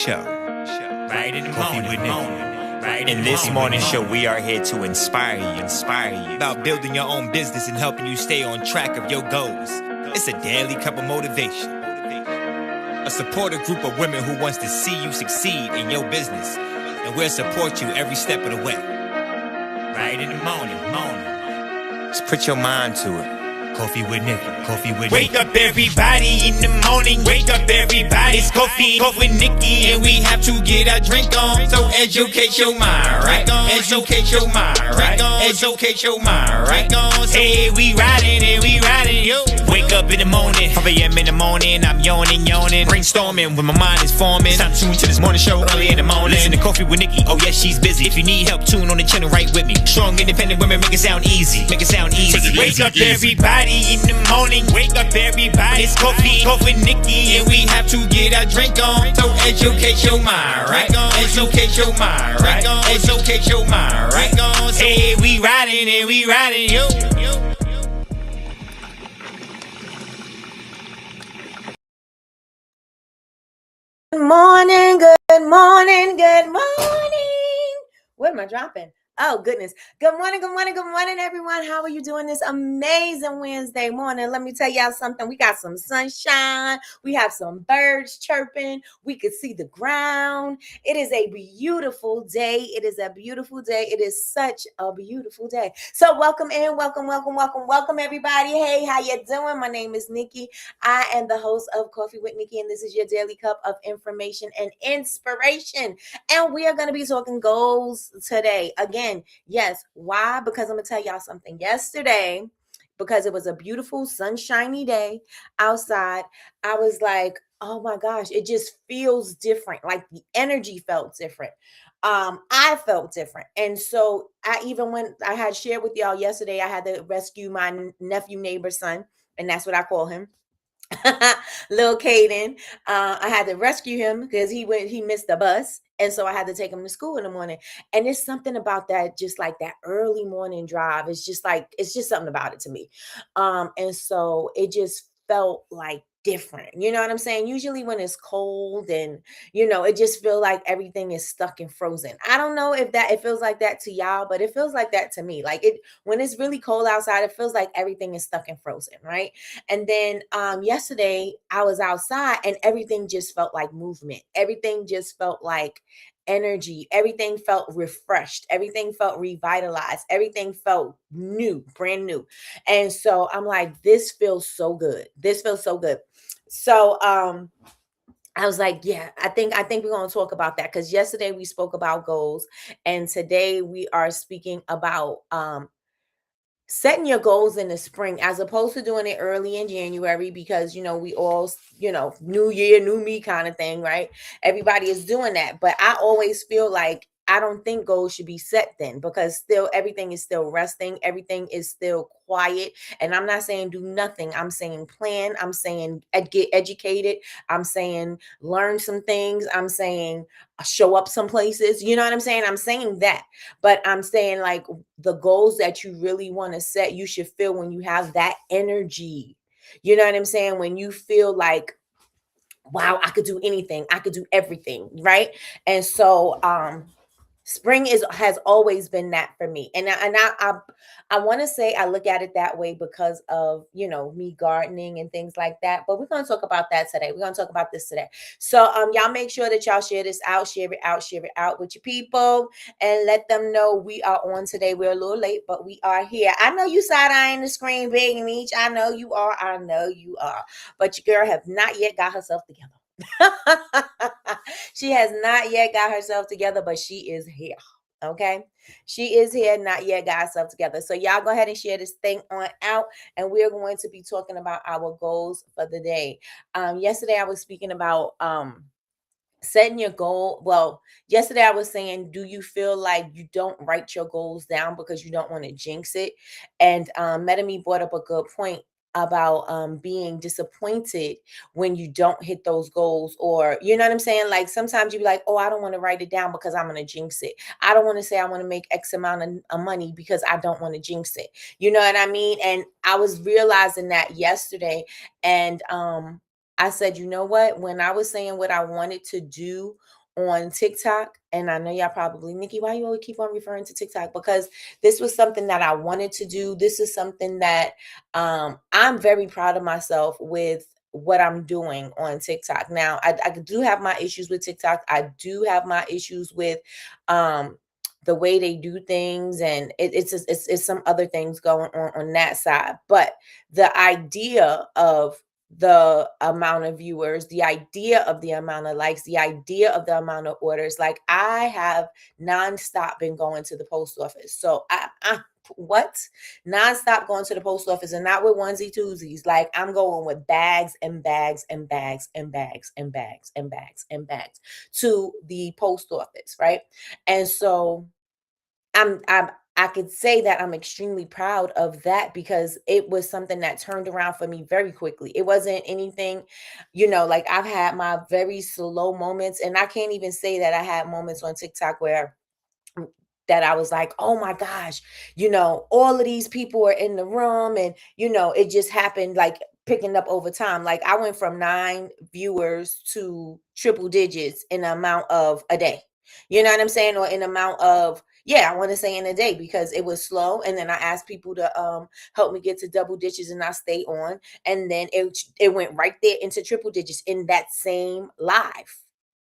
Show. Right in the morning with Nikkie. Right in this morning show, we are here to inspire you about building your own business and helping you stay on track of your goals. It's a daily cup of motivation, a supportive group of women who wants to see you succeed in your business, and we'll support you every step of the way. Right in the morning. Just put your mind to it. Coffee with Nikkie. Wake up everybody in the morning. Wake up everybody. It's coffee with Nikkie, and we have to get our drink on. So educate your mind, right? Educate your mind, right? Educate your mind, right? Hey, we riding, yo. Wake up in the morning, 5 a.m. in the morning. I'm yawning, brainstorming when my mind is forming. Time to tune to this morning show early in the morning. Listen to Coffee with Nikkie. Oh yes, she's busy. If you need help, tune on the channel right with me. Strong, independent women, make it sound easy. Wake up everybody in the morning. Wake up everybody. It's coffee with Nikkie, and we have to get our drink on. So educate your mind, right? Educate your mind, right? Educate your mind, right? Hey, we riding, yo. Good morning. Where am I dropping? Oh, goodness. Good morning, everyone. How are you doing this amazing Wednesday morning? Let me tell y'all something. We got some sunshine. We have some birds chirping. We could see the ground. It is a beautiful day. It is such a beautiful day. So welcome in. Welcome, everybody. Hey, how you doing? My name is Nikkie. I am the host of Coffee with Nikkie, and this is your daily cup of information and inspiration. And we are going to be talking goals today. Again, yes. Why? Because I'm going to tell y'all something. Yesterday, because it was a beautiful, sunshiny day outside, I was like, oh my gosh, it just feels different. Like the energy felt different. I felt different. And so when I had shared with y'all yesterday, I had to rescue my nephew, neighbor's son, and that's what I call him. Little Caden. I had to rescue him because he missed the bus, and so I had to take him to school in the morning. And there's something about that, just like that early morning drive. It's just something about it to me. And so it just felt like different. You know what I'm saying? Usually when it's cold and it just feels like everything is stuck and frozen. I don't know if it feels like that to y'all, but it feels like that to me. Like when it's really cold outside, it feels like everything is stuck and frozen, right? And then yesterday I was outside and everything just felt like movement. Everything just felt like energy. Everything felt refreshed. Everything felt revitalized. Everything felt new, brand new. And so I'm like, this feels so good. So I was like, yeah, I think we're going to talk about that, because yesterday we spoke about goals, and today we are speaking about setting your goals in the spring as opposed to doing it early in January, because we all, new year, new me kind of thing, right? Everybody is doing that. But I always feel like I don't think goals should be set then, because still everything is still resting, everything is still quiet. And I'm not saying do nothing. I'm saying plan. I'm saying get educated. I'm saying learn some things. I'm saying show up some places. You know what I'm saying? I'm saying that. But I'm saying, like, the goals that you really want to set, you should feel when you have that energy. You know what I'm saying? When you feel like, wow, I could do anything. I could do everything, right? And so spring has always been that for me. And I want to say I look at it that way because of, me gardening and things like that. But we're going to talk about that today. We're going to talk about this today. So y'all make sure that y'all share this out, share it out with your people, and let them know we are on today. We're a little late, but we are here. I know you side-eyeing the screen big and each. I know you are. But your girl have not yet got herself together. She has not yet got herself together, but she is here. Okay, she is here, not yet got herself together. So y'all go ahead and share this thing on out, and we're going to be talking about our goals for the day. Yesterday I was speaking about setting your goal. Well, yesterday I was saying, do you feel like you don't write your goals down because you don't want to jinx it? And Metami brought up a good point about being disappointed when you don't hit those goals, or you know what I'm saying? Like sometimes you be like, oh, I don't want to write it down because I'm going to jinx it. I don't want to say I want to make X amount of money because I don't want to jinx it. You know what I mean? And I was realizing that yesterday, and I said, you know what? When I was saying what I wanted to do on TikTok, and I know y'all probably, Nikki, why you always keep on referring to TikTok? Because this was something that I wanted to do. This is something that I'm very proud of myself with what I'm doing on TikTok. Now, I do have my issues with TikTok. I do have my issues with um, the way they do things, and it's some other things going on that side. But the idea of the amount of viewers, the idea of the amount of likes, the idea of the amount of orders. Like I have nonstop been going to the post office. So I what? Nonstop going to the post office, and not with onesie twosies. Like I'm going with bags and bags and bags and bags and bags and bags and bags to the post office, right? And so I could say that I'm extremely proud of that because it was something that turned around for me very quickly. It wasn't anything, like I've had my very slow moments, and I can't even say that I had moments on TikTok where that I was like, oh my gosh, all of these people are in the room, and it just happened like picking up over time. Like I went from 9 viewers to triple digits in the amount of a day. You know what I'm saying? Or in amount of, yeah, I want to say in a day because it was slow. And then I asked people to help me get to double digits, and I stayed on. And then it went right there into triple digits in that same live.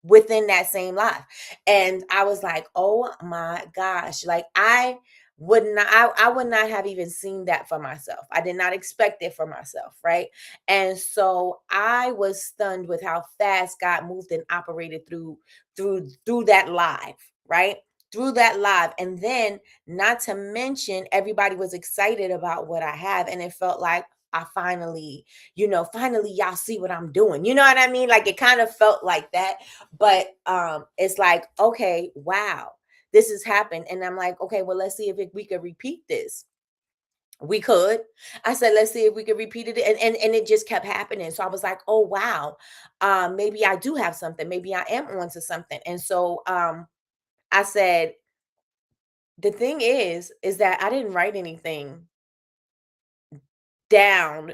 Within that same live. And I was like, oh my gosh, like I would not have even seen that for myself. I did not expect it for myself, right? And so I was stunned with how fast God moved and operated through that live, right? Through that live. And then not to mention everybody was excited about what I have, and it felt like I finally y'all see what I'm doing. You know what I mean? Like it kind of felt like that. But it's like, okay, wow, this has happened. And I'm like, okay, well, let's see if we could repeat this. We could. I said, let's see if we could repeat it. And it just kept happening. So I was like, oh wow, maybe I do have something. Maybe I am onto something. And so I said, the thing is that I didn't write anything down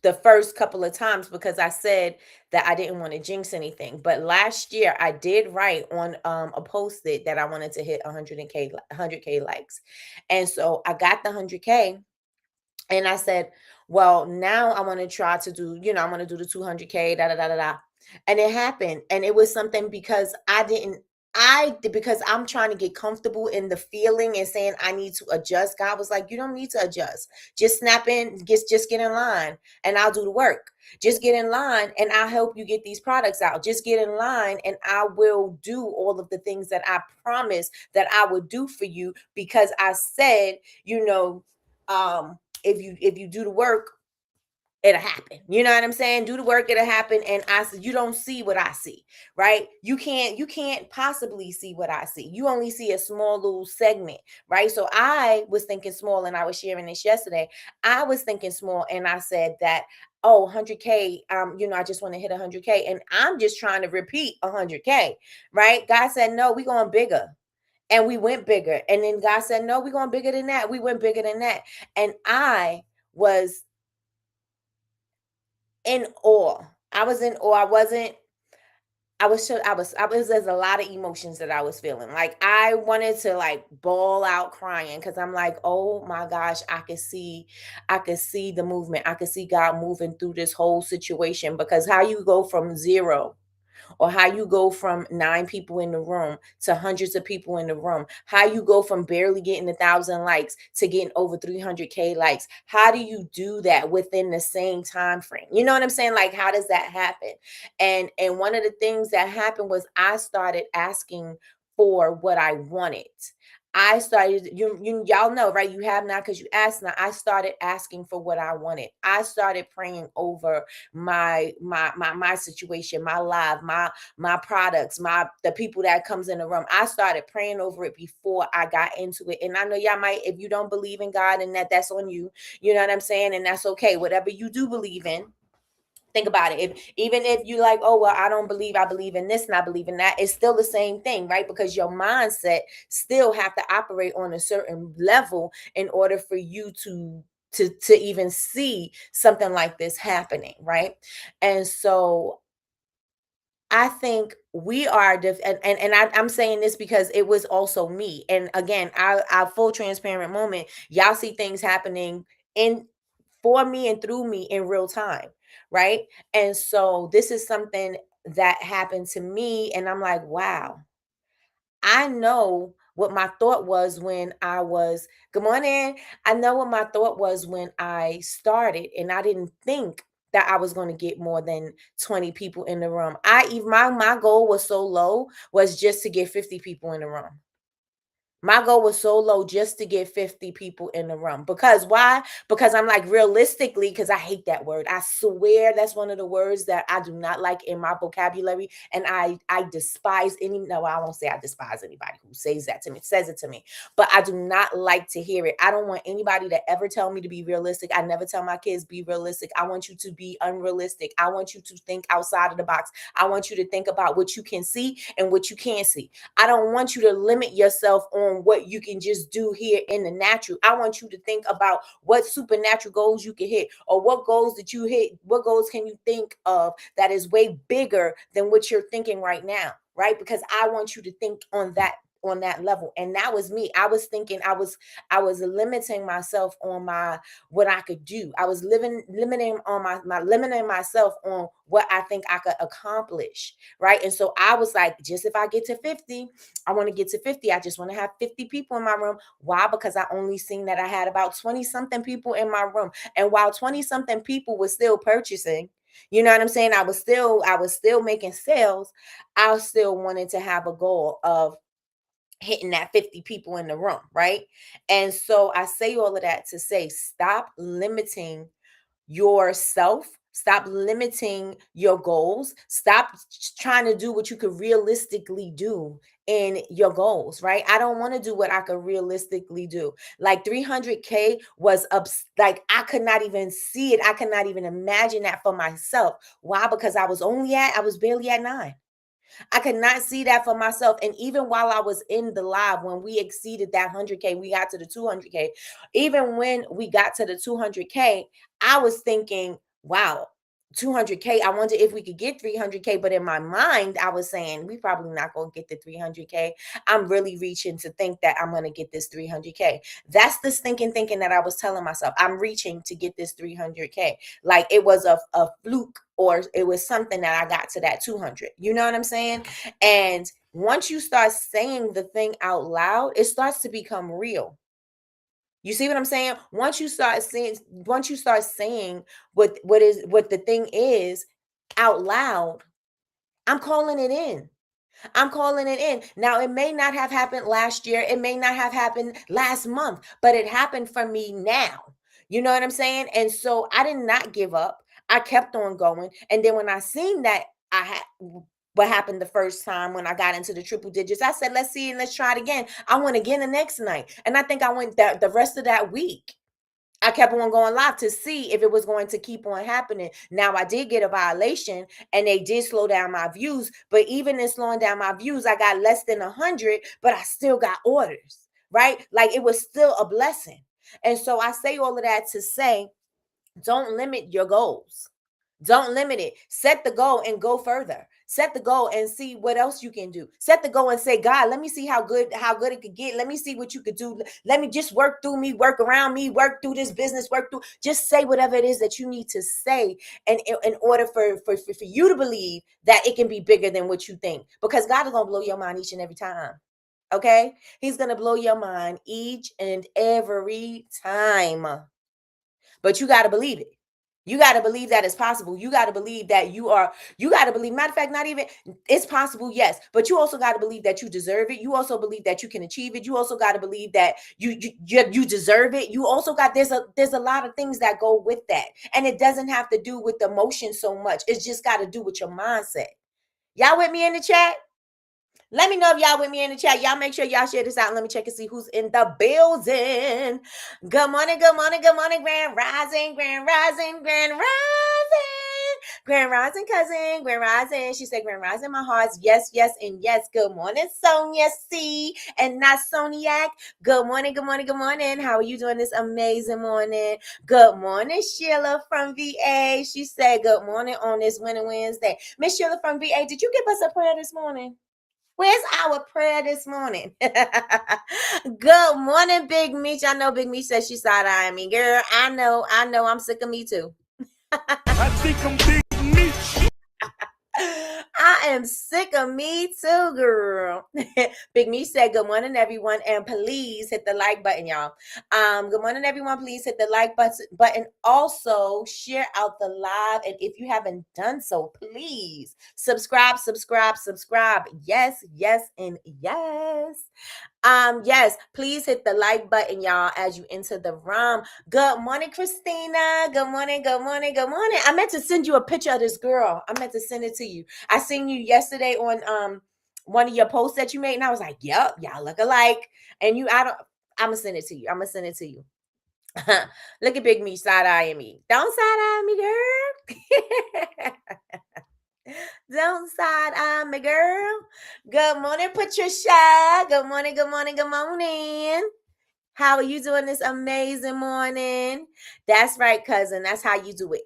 the first couple of times because I said that I didn't want to jinx anything. But last year I did write on a post-it that I wanted to hit 100k likes. And so I got the 100k, and I said, well, now I want to try to do, I want to do the 200k, da da da da da. And it happened. And it was something because because I'm trying to get comfortable in the feeling and saying I need to adjust. God was like, you don't need to adjust. Just snap in, just get in line, and I'll do the work. Just get in line and I'll help you get these products out. Just get in line and I will do all of the things that I promised that I would do for you, because I said, if you do the work, it'll happen. You know what I'm saying? Do the work, it'll happen. And I said, you don't see what I see, right? You can't possibly see what I see. You only see a small little segment, right? So I was thinking small, and I was sharing this yesterday. I was thinking small, and I said that, oh, 100k, I just want to hit 100k, and I'm just trying to repeat 100k, right? God said, no, we're going bigger. And we went bigger. And then God said, no, we're going bigger than that. We went bigger than that. And I was in awe. I was in awe. There's a lot of emotions that I was feeling. Like I wanted to like bawl out crying because I'm like, oh my gosh, I could see the movement. I could see God moving through this whole situation, because how you go from zero, or how you go from 9 people in the room to hundreds of people in the room, how you go from barely getting 1,000 likes to getting over 300k likes. How do you do that within the same time frame? You know what I'm saying? Like, how does that happen? And one of the things that happened was I started asking for what I wanted. I started, y'all know, right? You have not because you asked not. I started asking for what I wanted. I started praying over my situation, my life, my products, the people that comes in the room. I started praying over it before I got into it. And I know y'all might, if you don't believe in God, and that's on you. You know what I'm saying? And that's okay. Whatever you do believe in, think about it. Even if you like, oh well, I believe in this and I believe in that, it's still the same thing, right? Because your mindset still have to operate on a certain level in order for you to to even see something like this happening, right? And so I think we are I'm saying this because it was also me. And again, our full transparent moment, y'all see things happening in for me and through me in real time, right? And so this is something that happened to me, and I'm like, wow, I know what my thought was when I was, good morning. I know what my thought was when I started, and I didn't think that I was going to get more than 20 people in the room. My goal was so low, was just to get 50 people in the room. My goal was so low just to get 50 people in the room. Because why? Because I'm like, realistically, because I hate that word. I swear that's one of the words that I do not like in my vocabulary. And I despise no, I won't say I despise anybody who says that to me, says it to me. But I do not like to hear it. I don't want anybody to ever tell me to be realistic. I never tell my kids be realistic. I want you to be unrealistic. I want you to think outside of the box. I want you to think about what you can see and what you can't see. I don't want you to limit yourself on what you can just do here in the natural. I want you to think about what supernatural goals you can hit, or what goals that you hit, what goals can you think of that is way bigger than what you're thinking right now, right? Because I want you to think on that level. And that was me. I was thinking I was limiting myself on my what I could do. I was limiting on limiting myself on what I think I could accomplish, right? And so I was like, just if I get to 50, I want to get to 50. I just want to have 50 people in my room. Why? Because I only seen that I had about 20 something people in my room. And while 20 something people were still purchasing, you know what I'm saying? I was still making sales. I still wanted to have a goal of hitting that 50 people in the room, right? And so I say all of that to say, stop limiting yourself. Stop limiting your goals. Stop trying to do what you could realistically do in your goals, right? I don't want to do what I could realistically do. Like 300K was like I could not even see it. I could not even imagine that for myself. Why? Because I was barely at 9. I could not see that for myself. And even while I was in the live, when we exceeded that 100K, we got to the 200K. Even when we got to the 200K, I was thinking, wow, 200K. I wonder if we could get 300K. But in my mind, I was saying, we probably not going to get the 300K. I'm really reaching to think that I'm going to get this 300K. That's the stinking thinking that I was telling myself. I'm reaching to get this 300K. Like it was a fluke, or it was something that I got to that 200. You know what I'm saying? And once you start saying the thing out loud, it starts to become real. You see what I'm saying? Once you start saying what the thing is out loud, I'm calling it in. I'm calling it in. Now, it may not have happened last year. It may not have happened last month, but it happened for me now. You know what I'm saying? And so I did not give up. I kept on going. And then when I seen that I had what happened the first time when I got into the triple digits, I said, let's see and let's try it again. I went again the next night. And I think I went the rest of that week. I kept on going live to see if it was going to keep on happening. Now I did get a violation and they did slow down my views, but even in slowing down my views, I got less than 100, but I still got orders, right? Like it was still a blessing. And so I say all of that to say, don't limit your goals. Don't limit it. Set the goal and go further. Set the goal and see what else you can do. Set the goal and say, God, let me see how good it could get. Let me see what you could do. Let me just work through me, work around me, work through this business, work through. Just say whatever it is that you need to say, and in order for you to believe that it can be bigger than what you think, because God is gonna blow your mind each and every time. Okay, He's gonna blow your mind each and every time. But you got to believe it. You got to believe that it's possible. You got to believe that you got to believe, matter of fact, not even, it's possible, yes, but you also got to believe that you deserve it. You also believe that you can achieve it. You also got to believe that you deserve it. You also got, there's a lot of things that go with that. And it doesn't have to do with emotion so much. It's just got to do with your mindset. Y'all with me in the chat? Let me know if y'all with me in the chat. Y'all make sure y'all share this out. Let me check and see who's in the building. Good morning, good morning, good morning, Grand Rising, Grand Rising, Grand Rising. Grand Rising cousin, Grand Rising. She said, Grand Rising, my hearts. Yes, yes, and yes. Good morning, Sonia C. And not Soniac. Good morning, good morning, good morning. How are you doing this amazing morning? Good morning, Sheila from VA. She said, good morning on this Winning Wednesday. Miss Sheila from VA, did you give us a prayer this morning? Where's our prayer this morning? Good morning, Big Meech. I know Big Meech says she's side-eyeing me. Girl, I know. I'm sick of me too. I think I'm Big Meech. I am sick of me too, girl. Big Me said, good morning, everyone. And please hit the like button, y'all. Good morning, everyone. Please hit the like button. Also, share out the live. And if you haven't done so, please subscribe. Yes, yes, and yes. Yes, please hit the like button, y'all, as you enter the room. Good morning, Christina. Good morning, good morning, good morning. I meant to send you a picture of this girl. I meant to send it to you. I seen you yesterday on one of your posts that you made, and I was like, yep, y'all look alike. And I'm gonna send it to you. Look at Big Me side-eyeing me. Don't side-eye me, girl. Don't side-eye me, girl. Good morning, Patricia. Good morning, good morning, good morning. How are you doing this amazing morning? That's right, cousin. That's how you do it.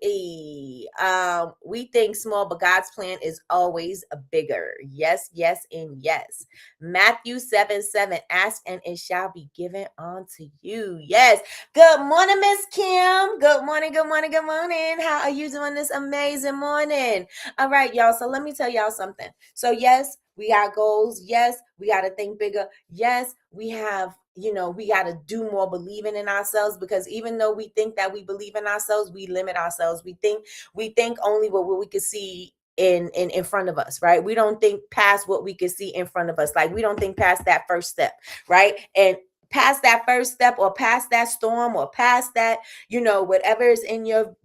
We think small, but God's plan is always bigger. Yes, yes, and yes. Matthew 7:7. Ask and it shall be given unto you. Yes. Good morning, Miss Kim. Good morning, good morning, good morning. How are you doing this amazing morning? All right, y'all. So let me tell y'all something. So, yes, we got goals. Yes, we got to think bigger. Yes, we have, we got to do more believing in ourselves, because even though we think that we believe in ourselves, we limit ourselves. We think only what we can see in front of us, right? We don't think past what we can see in front of us. Like, we don't think past that first step, right? And past that first step, or past that storm, or past that, whatever is in your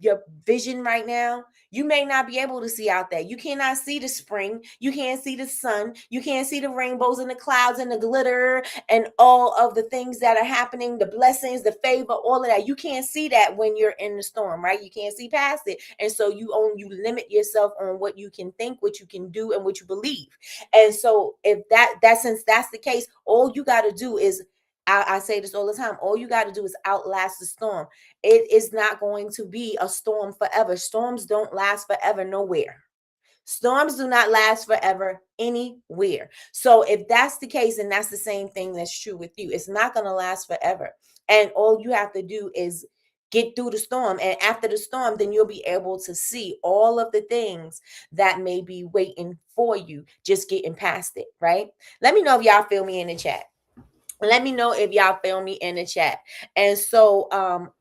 vision right now, you may not be able to see out there. You cannot see the spring. You can't see the sun. You can't see the rainbows and the clouds and the glitter and all of the things that are happening, the blessings, the favor, all of that. You can't see that when you're in the storm, right? You can't see past it. And so you limit yourself on what you can think, what you can do, and what you believe. And so if since that's the case, all you got to do is, I say this all the time, all you got to do is outlast the storm. It is not going to be a storm forever. Storms don't last forever nowhere. Storms do not last forever anywhere. So if that's the case, and that's the same thing that's true with you, it's not going to last forever. And all you have to do is get through the storm. And after the storm, then you'll be able to see all of the things that may be waiting for you, just getting past it, right? Let me know if y'all feel me in the chat. Let me know if y'all feel me in the chat. And so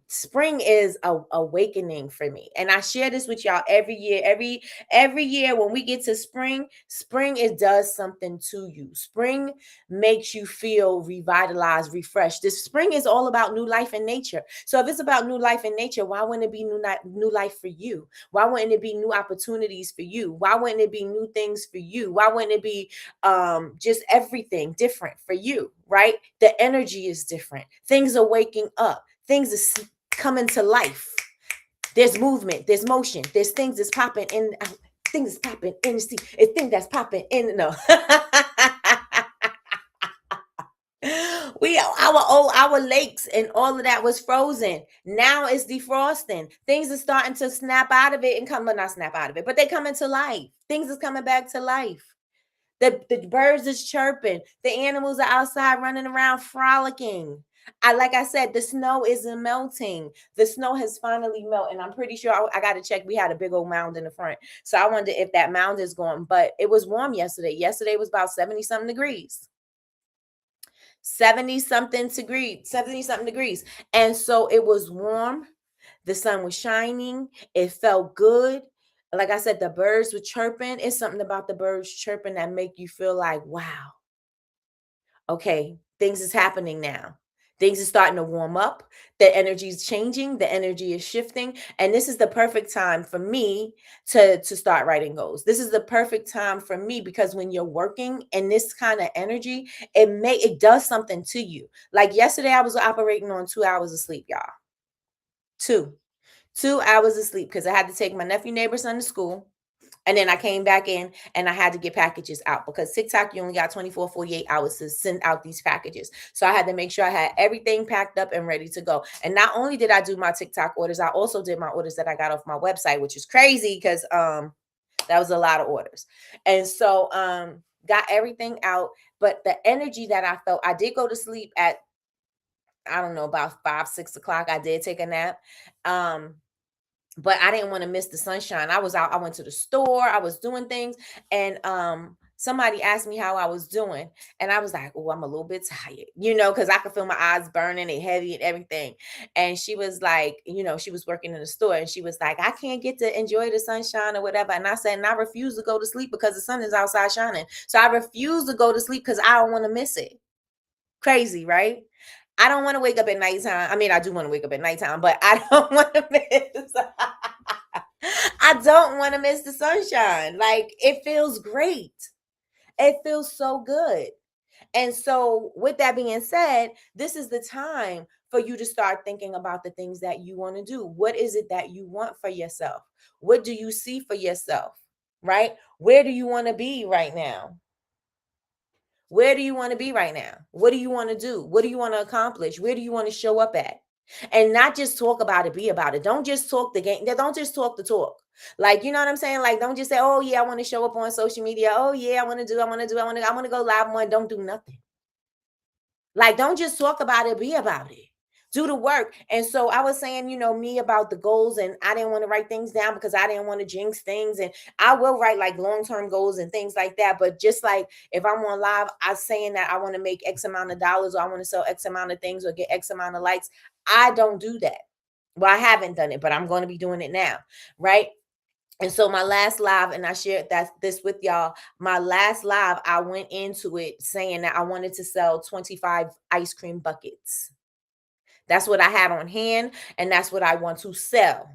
spring is a awakening for me, and I share this with y'all every year. Every year when we get to spring, it does something to you. Spring makes you feel revitalized, refreshed. This spring is all about new life in nature. So if it's about new life in nature, why wouldn't it be new life for you? Why wouldn't it be new opportunities for you? Why wouldn't it be new things for you? Why wouldn't it be just everything different for you, right? The energy is different. Things are waking up. Things are coming to life. There's movement, there's motion, there's things that's popping in, things that's popping in the sea, it's things that's popping in. No. Our lakes and all of that was frozen. Now it's defrosting. Things are starting to snap out of it and not snap out of it, but they come into life. Things is coming back to life. The birds is chirping. The animals are outside running around frolicking. Like I said, the snow isn't melting. The snow has finally melted. And I'm pretty sure I got to check. We had a big old mound in the front. So I wonder if that mound is gone. But it was warm yesterday. Yesterday was about 70-something degrees. 70-something degrees. And so it was warm. The sun was shining. It felt good. Like I said, the birds were chirping. It's something about the birds chirping that make you feel like, wow, okay, things is happening now. Things are starting to warm up. The energy is changing. The energy is shifting. And this is the perfect time for me to start writing goals. This is the perfect time for me, because when you're working in this kind of energy, it does something to you. Like yesterday, I was operating on 2 hours of sleep, y'all. 2. 2 hours of sleep because I had to take my nephew neighbor's son to school. And then I came back in and I had to get packages out because TikTok, you only got 24, 48 hours to send out these packages. So I had to make sure I had everything packed up and ready to go. And not only did I do my TikTok orders, I also did my orders that I got off my website, which is crazy because that was a lot of orders. And so got everything out. But the energy that I felt, I did go to sleep at, I don't know, about 5, 6 o'clock. I did take a nap. But I didn't want to miss the sunshine. I was out, I went to the store, I was doing things, and somebody asked me how I was doing, and I was like, oh, I'm a little bit tired, because I could feel my eyes burning and heavy and everything. And she was like, she was working in the store, and she was like, I can't get to enjoy the sunshine or whatever. And I said, and I refuse to go to sleep because the sun is outside shining. So I refuse to go to sleep because I don't want to miss it. Crazy, right? I don't want to wake up at nighttime. I mean, I do want to wake up at nighttime, but I don't want to miss. I don't want to miss the sunshine. Like, it feels great. It feels so good. And so, with that being said, this is the time for you to start thinking about the things that you want to do. What is it that you want for yourself? What do you see for yourself? Right? Where do you want to be right now? Where do you want to be right now? What do you want to do? What do you want to accomplish? Where do you want to show up at? And not just talk about it, be about it. Don't just talk the game. Don't just talk the talk. Like, you know what I'm saying? Like, don't just say, oh yeah, I want to show up on social media. Oh yeah, I want to go live more. Don't do nothing. Like, don't just talk about it, be about it. Do the work. And so I was saying, me about the goals, and I didn't want to write things down because I didn't want to jinx things. And I will write like long-term goals and things like that. But just like if I'm on live, I'm saying that I want to make X amount of dollars, or I want to sell X amount of things, or get X amount of likes. I don't do that. Well, I haven't done it, but I'm going to be doing it now. Right. And so my last live, and I shared this with y'all, my last live, I went into it saying that I wanted to sell 25 ice cream buckets. That's what I had on hand, and that's what I want to sell.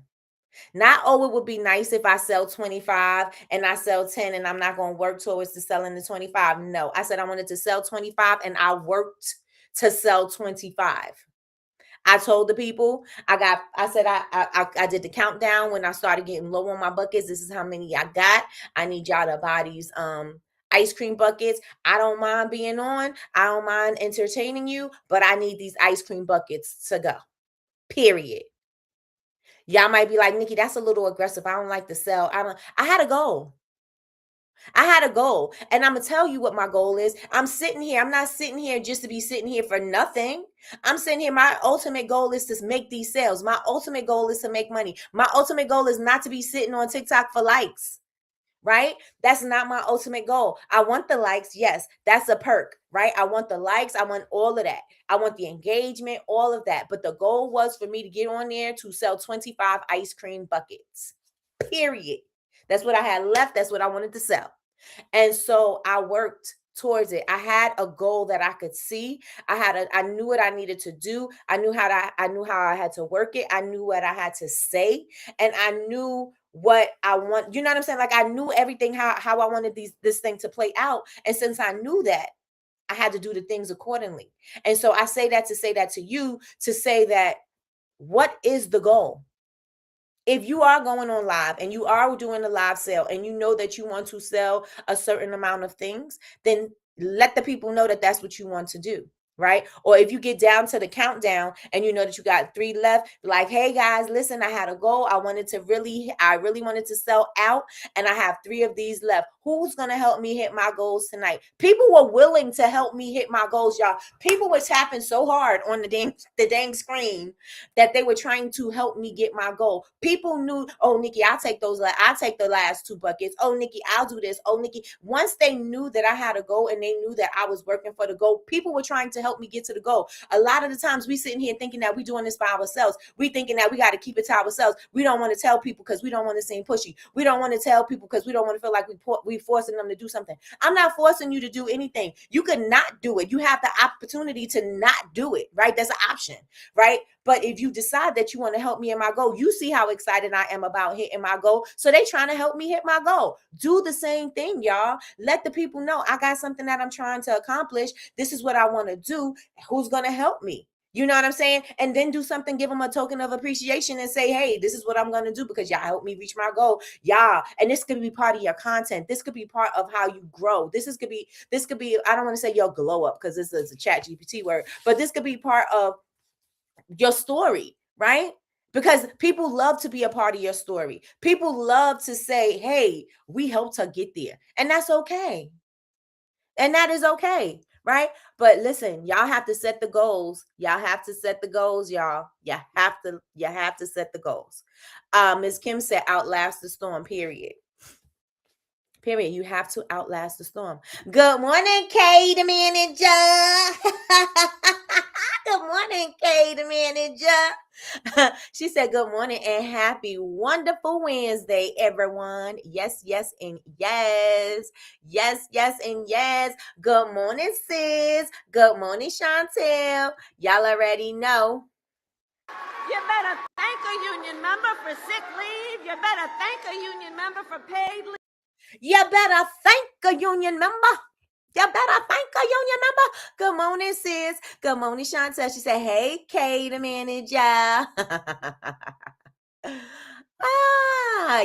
Not, oh, it would be nice if I sell 25 and I sell 10 and I'm not going to work towards to selling the 25. No, I said I wanted to sell 25 and I worked to sell 25. I told the people, I did the countdown when I started getting low on my buckets. This is how many I got. I need y'all to buy these ice cream buckets. I don't mind being on. I don't mind entertaining you, but I need these ice cream buckets to go. Period. Y'all might be like, Nikki, that's a little aggressive. I don't like to sell. I had a goal. I had a goal, and I'm going to tell you what my goal is. I'm sitting here. I'm not sitting here just to be sitting here for nothing. I'm sitting here. My ultimate goal is to make these sales. My ultimate goal is to make money. My ultimate goal is not to be sitting on TikTok for likes, right? That's not my ultimate goal. I want the likes. Yes, that's a perk, right? I want the likes. I want all of that. I want the engagement, all of that. But the goal was for me to get on there to sell 25 ice cream buckets, period. That's what I had left. That's what I wanted to sell. And so I worked towards it. I had a goal that I could see. I knew what I needed to do. I knew how I had to work it. I knew what I had to say, and I knew what I want. You know what I'm saying? Like, I knew everything, how I wanted this thing to play out. And since I knew that, I had to do the things accordingly. And so I say that to say that to you, to say that, what is the goal? If you are going on live and you are doing a live sale and you know that you want to sell a certain amount of things, then let the people know that that's what you want to do. Right? Or if you get down to the countdown and you know that you got 3 left, like, hey guys, listen, I had a goal. I really wanted to sell out, and I have 3 of these left. Who's going to help me hit my goals tonight? People were willing to help me hit my goals, y'all. People were tapping so hard on the dang screen that they were trying to help me get my goal. People knew, oh, Nikki, I'll take the last 2 buckets. Oh, Nikki, I'll do this. Oh, Nikki. Once they knew that I had a goal and they knew that I was working for the goal, people were trying to help me get to the goal. A lot of the times we sitting here thinking that we doing this by ourselves. We thinking that we got to keep it to ourselves. We don't want to tell people because we don't want to seem pushy. We don't want to tell people because we don't want to feel like we forcing them to do something. I'm not forcing you to do anything. You could not do it. You have the opportunity to not do it, right? That's an option, right? But if you decide that you want to help me in my goal, you see how excited I am about hitting my goal. So they trying to help me hit my goal. Do the same thing, y'all. Let the people know I got something that I'm trying to accomplish. This is what I want to do. Who's going to help me? You know what I'm saying? And then do something, give them a token of appreciation and say, hey, this is what I'm going to do because y'all helped me reach my goal. Yeah. And this could be part of your content. This could be part of how you grow. This could be, I don't want to say your glow up because this is a chat GPT word, but this could be part of your story, right? Because people love to be a part of your story. People love to say, hey, we helped her get there. And that's okay. And that is okay, right? But listen, y'all have to set the goals. Y'all have to set the goals, y'all. You have to set the goals. Ms. Kim said, outlast the storm, period. Period. You have to outlast the storm. Good morning, Kay, the manager. Good morning, Kay, the manager. She said, good morning and happy wonderful Wednesday, everyone. Yes, yes, and yes. Yes, yes, and yes. Good morning, sis. Good morning, Chantel. Y'all already know. You better thank a union member for sick leave. You better thank a union member for paid leave. You better thank a union member. You better thank a union member. Good morning, sis. Good morning, Chantel. She said, hey, Kay, the manager.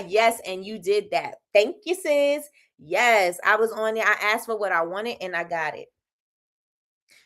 Yes, and you did that. Thank you, sis. Yes, I was on there. I asked for what I wanted, and I got it.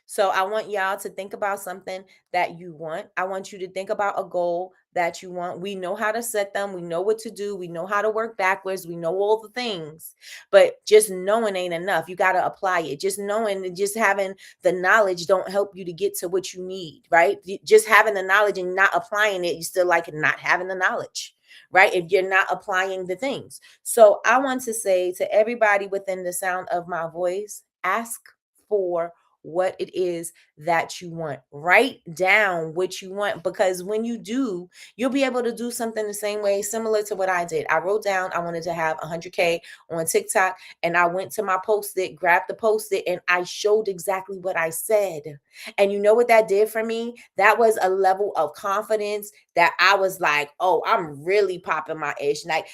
So I want y'all to think about something that you want. I want you to think about a goal that you want. We know how to set them. We know what to do. We know how to work backwards. We know all the things, but just knowing ain't enough. You got to apply it. Just knowing and just having the knowledge don't help you to get to what you need, right? Just having the knowledge and not applying it, you still like not having the knowledge, right? If you're not applying the things. So I want to say to everybody within the sound of my voice, ask for what it is that you want. Write down what you want, because when you do, you'll be able to do something the same way, similar to what I did. I wrote down I wanted to have 100K on TikTok, and I went to my Post-it, grabbed the Post-it, and I showed exactly what I said. And you know what that did for me? That was a level of confidence that I was like, oh, I'm really popping my ish. Like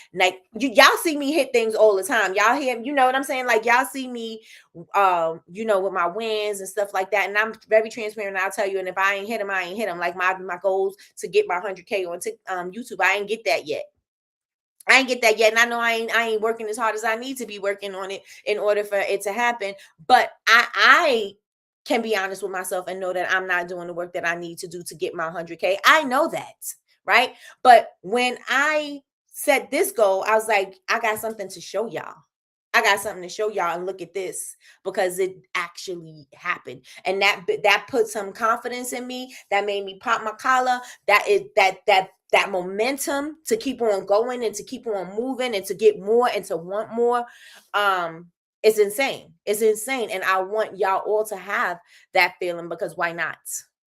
y'all see me hit things all the time. Y'all hear, you know what I'm saying? Like y'all see me with my wins and stuff like that. And I'm very transparent. I'll tell you, and if I ain't hit them, I ain't hit them. Like my goals to get my 100K on YouTube, I ain't get that yet. And I know I ain't working as hard as I need to be working on it in order for it to happen. But I can be honest with myself and know that I'm not doing the work that I need to do to get my 100K. I know that, right? But when I set this goal, I was like, I got something to show y'all. I got something to show y'all, and look at this, because it actually happened. And that put some confidence in me. That made me pop my collar. That momentum to keep on going and to keep on moving and to get more and to want more. It's insane. It's insane. And I want y'all all to have that feeling, because why not?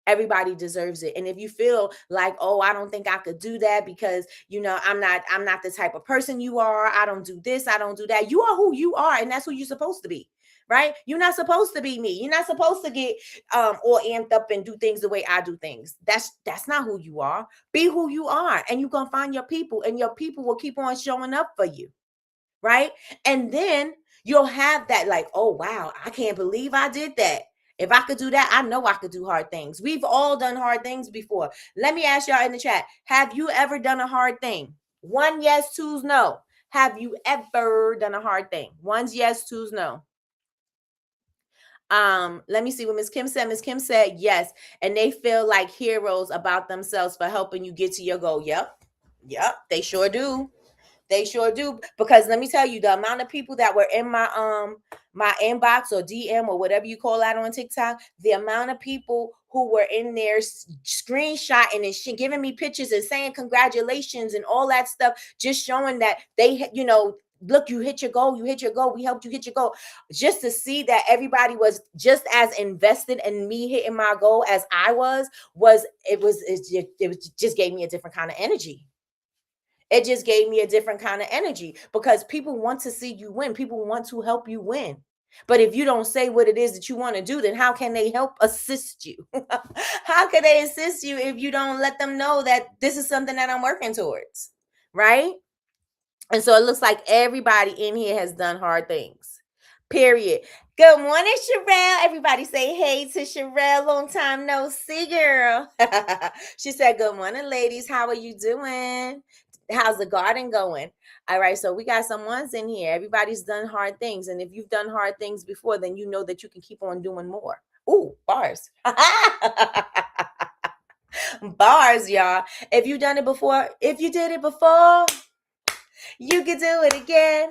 Everybody deserves it. And if you feel like, oh, I don't think I could do that because, I'm not the type of person you are. I don't do this. I don't do that. You are who you are. And that's who you're supposed to be, right? You're not supposed to be me. You're not supposed to get all amped up and do things the way I do things. That's not who you are. Be who you are. And you're going to find your people, and your people will keep on showing up for you, right? And then you'll have that like, oh, wow, I can't believe I did that. If I could do that, I know I could do hard things. We've all done hard things before. Let me ask y'all in the chat, have you ever done a hard thing? 1 yes, 2's no. Have you ever done a hard thing? 1's yes, 2's no. Let me see what Miss Kim said. Miss Kim said yes, and they feel like heroes about themselves for helping you get to your goal. Yep, they sure do. They sure do. Because let me tell you, the amount of people that were in my my inbox or DM or whatever you call that on TikTok, the amount of people who were in there screenshotting and giving me pictures and saying congratulations and all that stuff, just showing that they, look, you hit your goal, we helped you hit your goal. Just to see that everybody was just as invested in me hitting my goal as I was it just gave me a different kind of energy. It just gave me a different kind of energy, because people want to see you win. People want to help you win. But if you don't say what it is that you want to do, then how can they help assist you? How can they assist you if you don't let them know that this is something that I'm working towards, right? And so it looks like everybody in here has done hard things. Period. Good morning, Sherelle. Everybody say hey to Sherelle. Long time no see, girl. She said, good morning, ladies. How are you doing? How's the garden going? All right, so we got some ones in here. Everybody's done hard things. And if you've done hard things before, then you know that you can keep on doing more. Ooh, bars. Bars, y'all. If you done it before, if you did it before, you can do it again.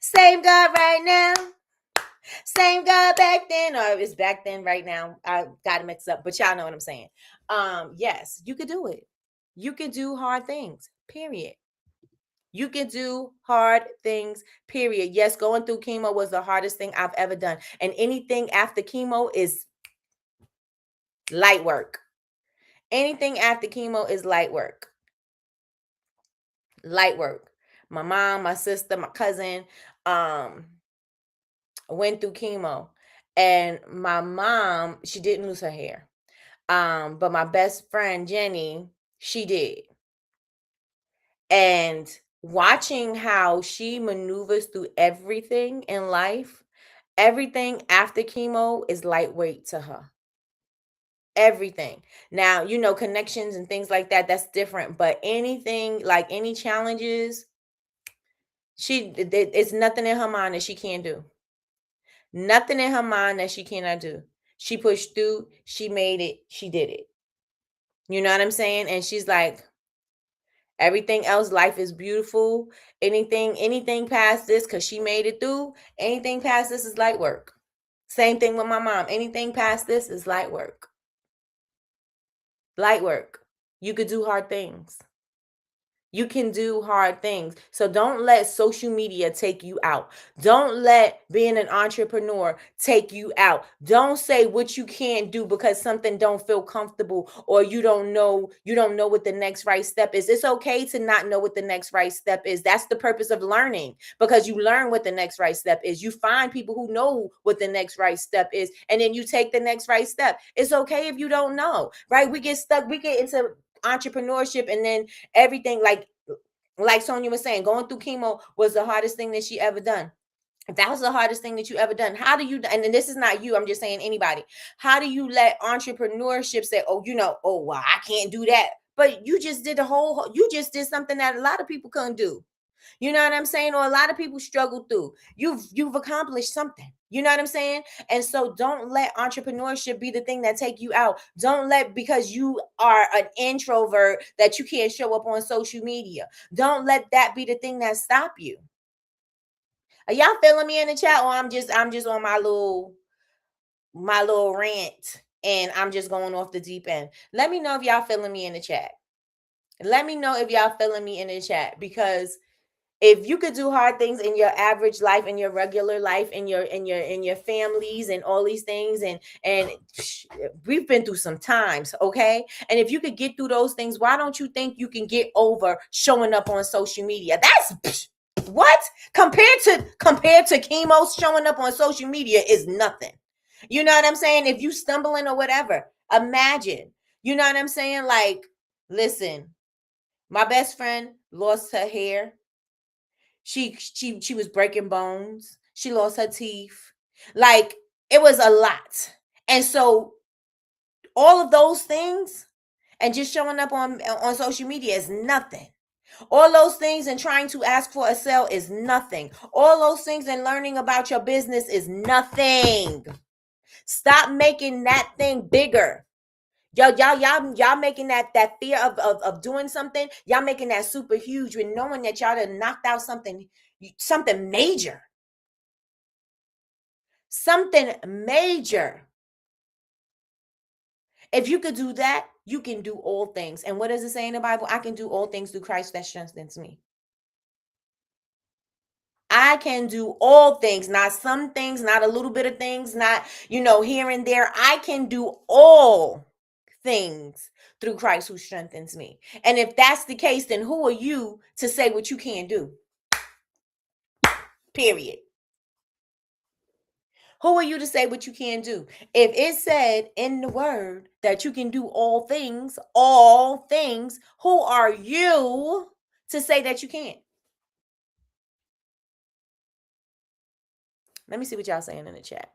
Same God right now. Same God back then, or it's back then right now. I got it mixed up, but y'all know what I'm saying. Yes, you could do it. You can do hard things, period. You can do hard things, period. Yes, going through chemo was the hardest thing I've ever done. And anything after chemo is light work. Anything after chemo is light work. Light work. My mom, my sister, my cousin, went through chemo. And my mom, she didn't lose her hair. But my best friend Jenny, she did. And watching how she maneuvers through everything in life, everything after chemo is lightweight to her. Everything. Now, you know, connections and things like that, that's different. But anything, like any challenges, it's nothing in her mind that she can't do. Nothing in her mind that she cannot do. She pushed through, she made it, she did it. You know what I'm saying? And she's like, everything else, life is beautiful. Anything past this, because she made it through, anything past this is light work. Same thing with my mom. Anything past this is light work. Light work. You could do hard things. You can do hard things. So don't let social media take you out. Don't let being an entrepreneur take you out. Don't say what you can't do because something don't feel comfortable or you don't know what the next right step is. It's okay to not know what the next right step is. That's the purpose of learning, because you learn what the next right step is. You find people who know what the next right step is, and then you take the next right step. It's okay if you don't know, right? We get into entrepreneurship, and then everything, like Sonia was saying, going through chemo was the hardest thing that she ever done. If that was the hardest thing that you ever done, how do you, and this is not you, I'm just saying anybody, how do you let entrepreneurship say, oh, well, I can't do that, but you just did something that a lot of people couldn't do. You know what I'm saying? Or a lot of people struggle through. You've accomplished something. You know what I'm saying? And so don't let entrepreneurship be the thing that take you out. Don't let, because you are an introvert, that you can't show up on social media. Don't let that be the thing that stop you. Are y'all feeling me in the chat, or I'm just on my little rant and I'm just going off the deep end? Let me know if y'all feeling me in the chat. Let me know if y'all feeling me in the chat, because if you could do hard things in your average life, in your regular life, in your families and all these things, and we've been through some times, okay? And if you could get through those things, why don't you think you can get over showing up on social media? That's what, compared to chemo, showing up on social media is nothing. You know what I'm saying? If you stumbling or whatever, imagine. You know what I'm saying? Like, listen, my best friend lost her hair. She was breaking bones. She lost her teeth. Like, it was a lot. And so all of those things and just showing up on social media is nothing. All those things and trying to ask for a sale is nothing. All those things and learning about your business is nothing. Stop making that thing bigger. Y'all making that fear of doing something, y'all making that super huge with knowing that y'all done knocked out something major. Something major. If you could do that, you can do all things. And what does it say in the Bible? I can do all things through Christ that strengthens me. I can do all things, not some things, not a little bit of things, not, here and there. I can do all things through Christ who strengthens me. And if that's the case, then who are you to say what you can't do? Period. Who are you to say what you can't do? If it said in the word that you can do all things, who are you to say that you can't? Let me see what y'all saying in the chat.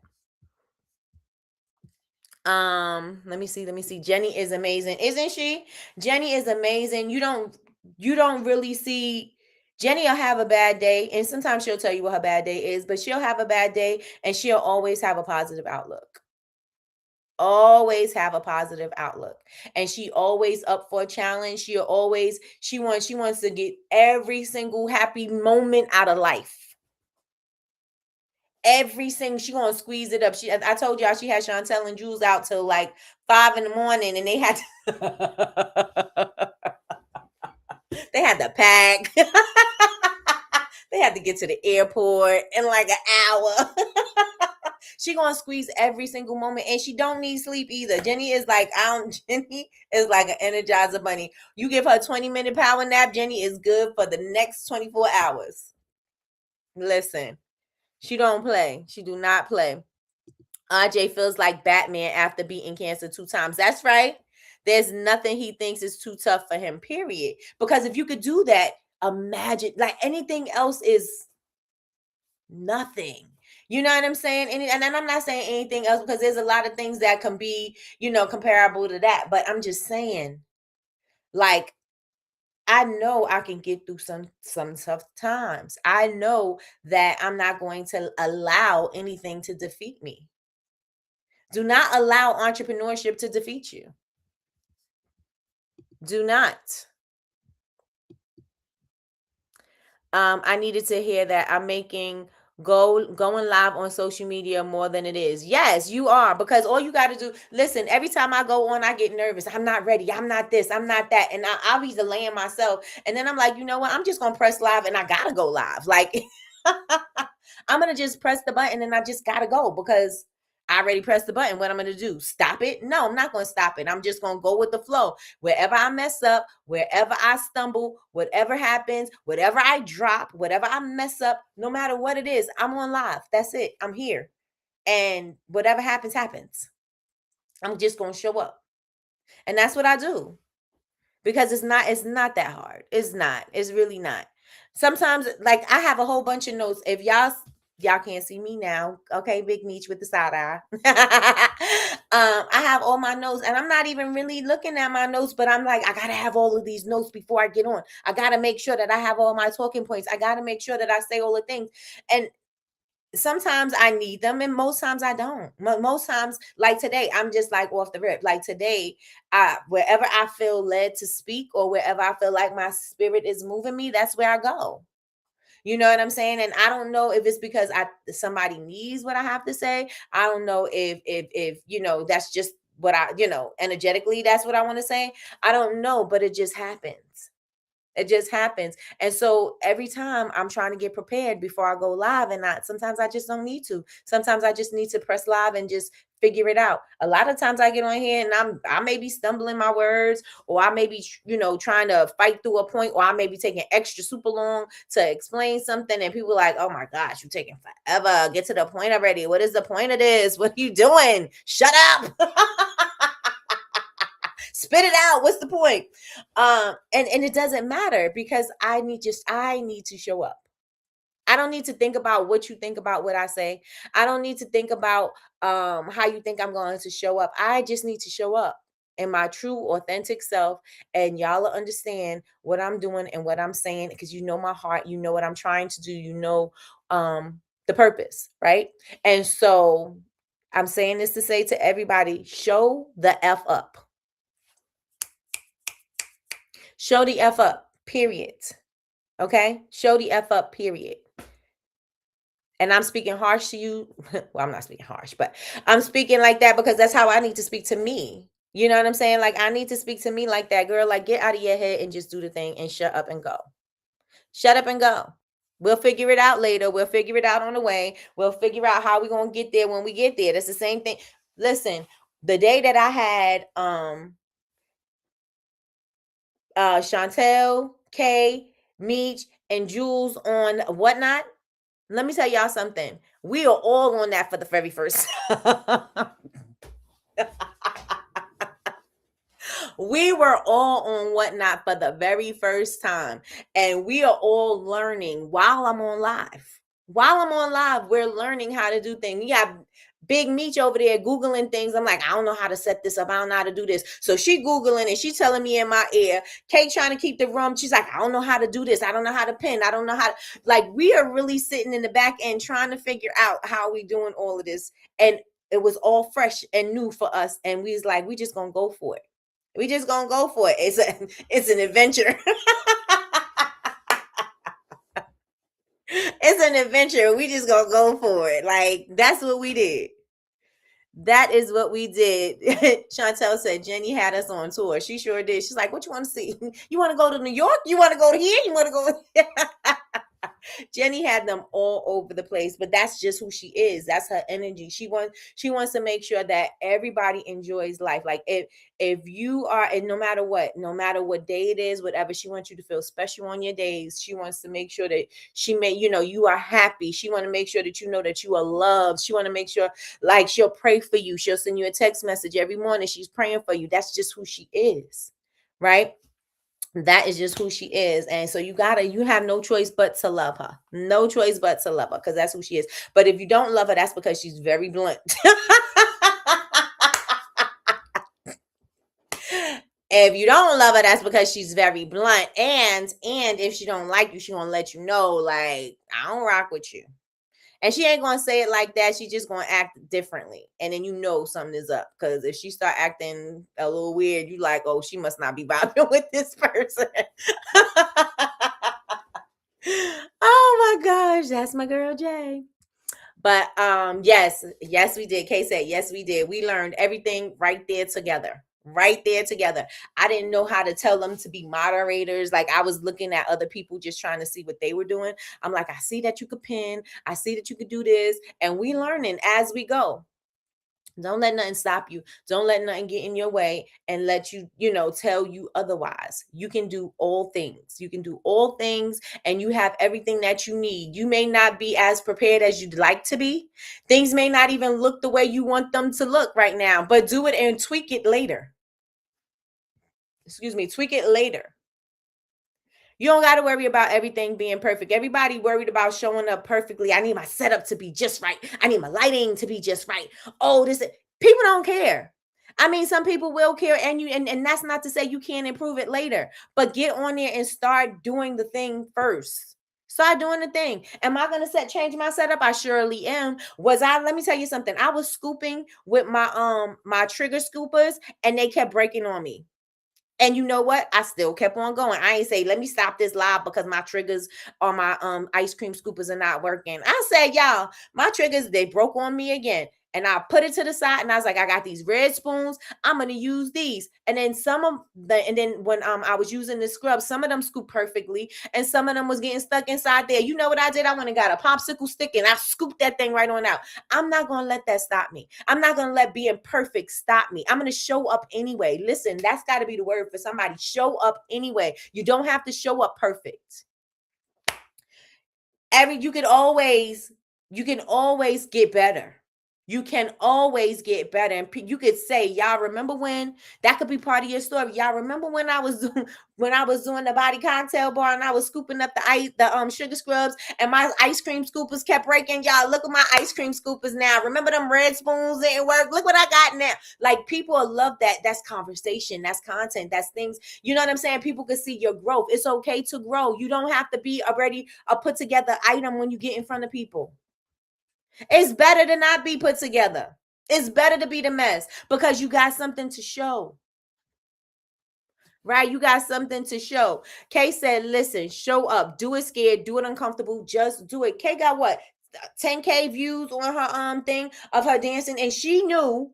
Let me see. Jenny is amazing, isn't she? Jenny is amazing. You don't really see Jenny will have a bad day, and sometimes she'll tell you what her bad day is, but she'll have a bad day and she'll always have a positive outlook. Always have a positive outlook. And she always up for a challenge. She wants to get every single happy moment out of life. Everything she gonna squeeze it up. I told y'all she had Chantel and Jules out till like 5 in the morning, and they had they had to pack. They had to get to the airport in like an hour. She gonna squeeze every single moment, and she don't need sleep either. Jenny is like Jenny is like an Energizer bunny. You give her a 20-minute power nap, Jenny is good for the next 24 hours. Listen. She don't play. She do not play. RJ feels like Batman after beating cancer 2 times. That's right. There's nothing he thinks is too tough for him, period. Because if you could do that, imagine, like, anything else is nothing. You know what I'm saying? And I'm not saying anything else because there's a lot of things that can be, comparable to that. But I'm just saying, like, I know I can get through some tough times. I know that I'm not going to allow anything to defeat me. Do not allow entrepreneurship to defeat you. Do not. I needed to hear that I'm making going live on social media more than it is. Yes, you are, because all you got to do, listen, every time I go on, I get nervous. I'm not ready. I'm not this. I'm not that. And I'll be delaying myself. And then I'm like, you know what? I'm just going to press live and I got to go live. Like, I'm going to just press the button and I just got to go because I already pressed the button. What I'm going to do? Stop it? No, I'm not going to stop it. I'm just going to go with the flow. Wherever I mess up, wherever I stumble, whatever happens, whatever I drop, whatever I mess up, no matter what it is, I'm on live. That's it. I'm here. And whatever happens, happens. I'm just going to show up. And that's what I do. Because it's not that hard. It's not. It's really not. Sometimes, like, I have a whole bunch of notes. If y'all can't see me now. Okay, Big Meech with the side eye. I have all my notes, and I'm not even really looking at my notes, but I'm like, I gotta have all of these notes before I get on. I gotta make sure that I have all my talking points. I gotta make sure that I say all the things. And sometimes I need them, and most times I don't. Most times, like today, I'm just like off the rip. Like today, wherever I feel led to speak, or wherever I feel like my spirit is moving me, that's where I go. You know what I'm saying? And I don't know if it's because somebody needs what I have to say. I don't know if that's just what I, energetically, that's what I want to say. I don't know, but it just happens. It just happens. And so every time I'm trying to get prepared before I go live, and sometimes I just don't need to. Sometimes I just need to press live and just figure it out. A lot of times I get on here and I may be stumbling my words, or I may be, trying to fight through a point, or I may be taking extra super long to explain something. And people are like, oh my gosh, you're taking forever. Get to the point already. What is the point of this? What are you doing? Shut up. Spit it out. What's the point? And it doesn't matter because I need to show up. I don't need to think about what you think about what I say. I don't need to think about how you think I'm going to show up. I just need to show up in my true, authentic self, and y'all will understand what I'm doing and what I'm saying because you know my heart. You know what I'm trying to do. You know the purpose, right? And so I'm saying this to say to everybody, show the F up. Show the F up, period. Okay? Show the F up, period. And I'm speaking harsh to you. Well, I'm not speaking harsh, but I'm speaking like that because that's how I need to speak to me. You know what I'm saying? Like, I need to speak to me like that, girl. Like, get out of your head and just do the thing and shut up and go. Shut up and go. We'll figure it out later. We'll figure it out on the way. We'll figure out how we're going to get there when we get there. That's the same thing. Listen, the day that I had Chantel, Kay, Meech, and Jules on Whatnot. Let me tell y'all something. We are all on that for the very first time. We were all on Whatnot for the very first time. And we are all learning while I'm on live. While I'm on live, we're learning how to do things. You got Big Meech over there Googling things. I'm like, I don't know how to set this up. I don't know how to do this. So she Googling and she telling me in my ear. Kate trying to keep the room. She's like, I don't know how to do this. I don't know how to pin. I don't know how to, like, we are really sitting in the back end trying to figure out how we doing all of this. And it was all fresh and new for us. And we was like, we just gonna go for it. We just gonna go for it. It's an adventure. It's an adventure. We just gonna go for it. Like, that's what we did. That is what we did. Chantel said Jenny had us on tour. She sure did. She's like, what you want to see? You want to go to New York? You want to go to here? You want to go? Jenny had them all over the place, but that's just who she is. That's her energy. She wants to make sure that everybody enjoys life. Like, if you are, and no matter what day it is, whatever, she wants you to feel special on your days. She wants to make sure that you are happy. She want to make sure that you know that you are loved. She want to make sure, like, she'll pray for you. She'll send you a text message every morning. She's praying for you. That's just who she is, right? That is just who she is. And so you have no choice but to love her. No choice but to love her, because that's who she is. But if you don't love her, that's because she's very blunt. If you don't love her, that's because she's very blunt. And if she don't like you, she gonna let you know, like, I don't rock with you. And she ain't gonna say it like that. She just gonna act differently. And then you know something is up. Because if she start acting a little weird, you like, oh, she must not be vibing with this person. Oh my gosh, that's my girl Jay. But yes, we did. Kay said, yes, we did. We learned everything right there together. Right there together. I didn't know how to tell them to be moderators. Like, I was looking at other people just trying to see what they were doing. I'm like, I see that you could pin. I see that you could do this. And we learning as we go. Don't let nothing stop you. Don't let nothing get in your way and let you, tell you otherwise. You can do all things. You can do all things, and you have everything that you need. You may not be as prepared as you'd like to be. Things may not even look the way you want them to look right now, but do it and tweak it later. Tweak it later. You don't got to worry about everything being perfect. Everybody worried about showing up perfectly. I need my setup to be just right. I need my lighting to be just right. Oh, people don't care. I mean, some people will care, and that's not to say you can't improve it later, but get on there and start doing the thing first. Start doing the thing. Am I going to change my setup? I surely am. Let me tell you something. I was scooping with my trigger scoopers, and they kept breaking on me. And you know what? I still kept on going. I ain't say, let me stop this live because my triggers or my ice cream scoopers are not working. I said, y'all, my triggers, they broke on me again. And I put it to the side, and I was like, I got these red spoons. I'm gonna use these. And then when I was using the scrub, some of them scooped perfectly, and some of them was getting stuck inside there. You know what I did? I went and got a popsicle stick, and I scooped that thing right on out. I'm not gonna let that stop me. I'm not gonna let being perfect stop me. I'm gonna show up anyway. Listen, that's got to be the word for somebody. Show up anyway. You don't have to show up perfect. You can always get better. You can always get better. And you could say, y'all remember when? That could be part of your story. Y'all remember when I was doing the body cocktail bar and I was scooping up the sugar scrubs and my ice cream scoopers kept breaking? Y'all, look at my ice cream scoopers now. Remember them red spoons didn't work? Look what I got now. Like, people love that. That's conversation. That's content. That's things. You know what I'm saying? People can see your growth. It's okay to grow. You don't have to be already a put together item when you get in front of people. It's better to not be put together. It's better to be the mess because you got something to show. Right? You got something to show. Kay said, listen, show up. Do it scared. Do it uncomfortable. Just do it. Kay got what? 10K views on her thing of her dancing. And she knew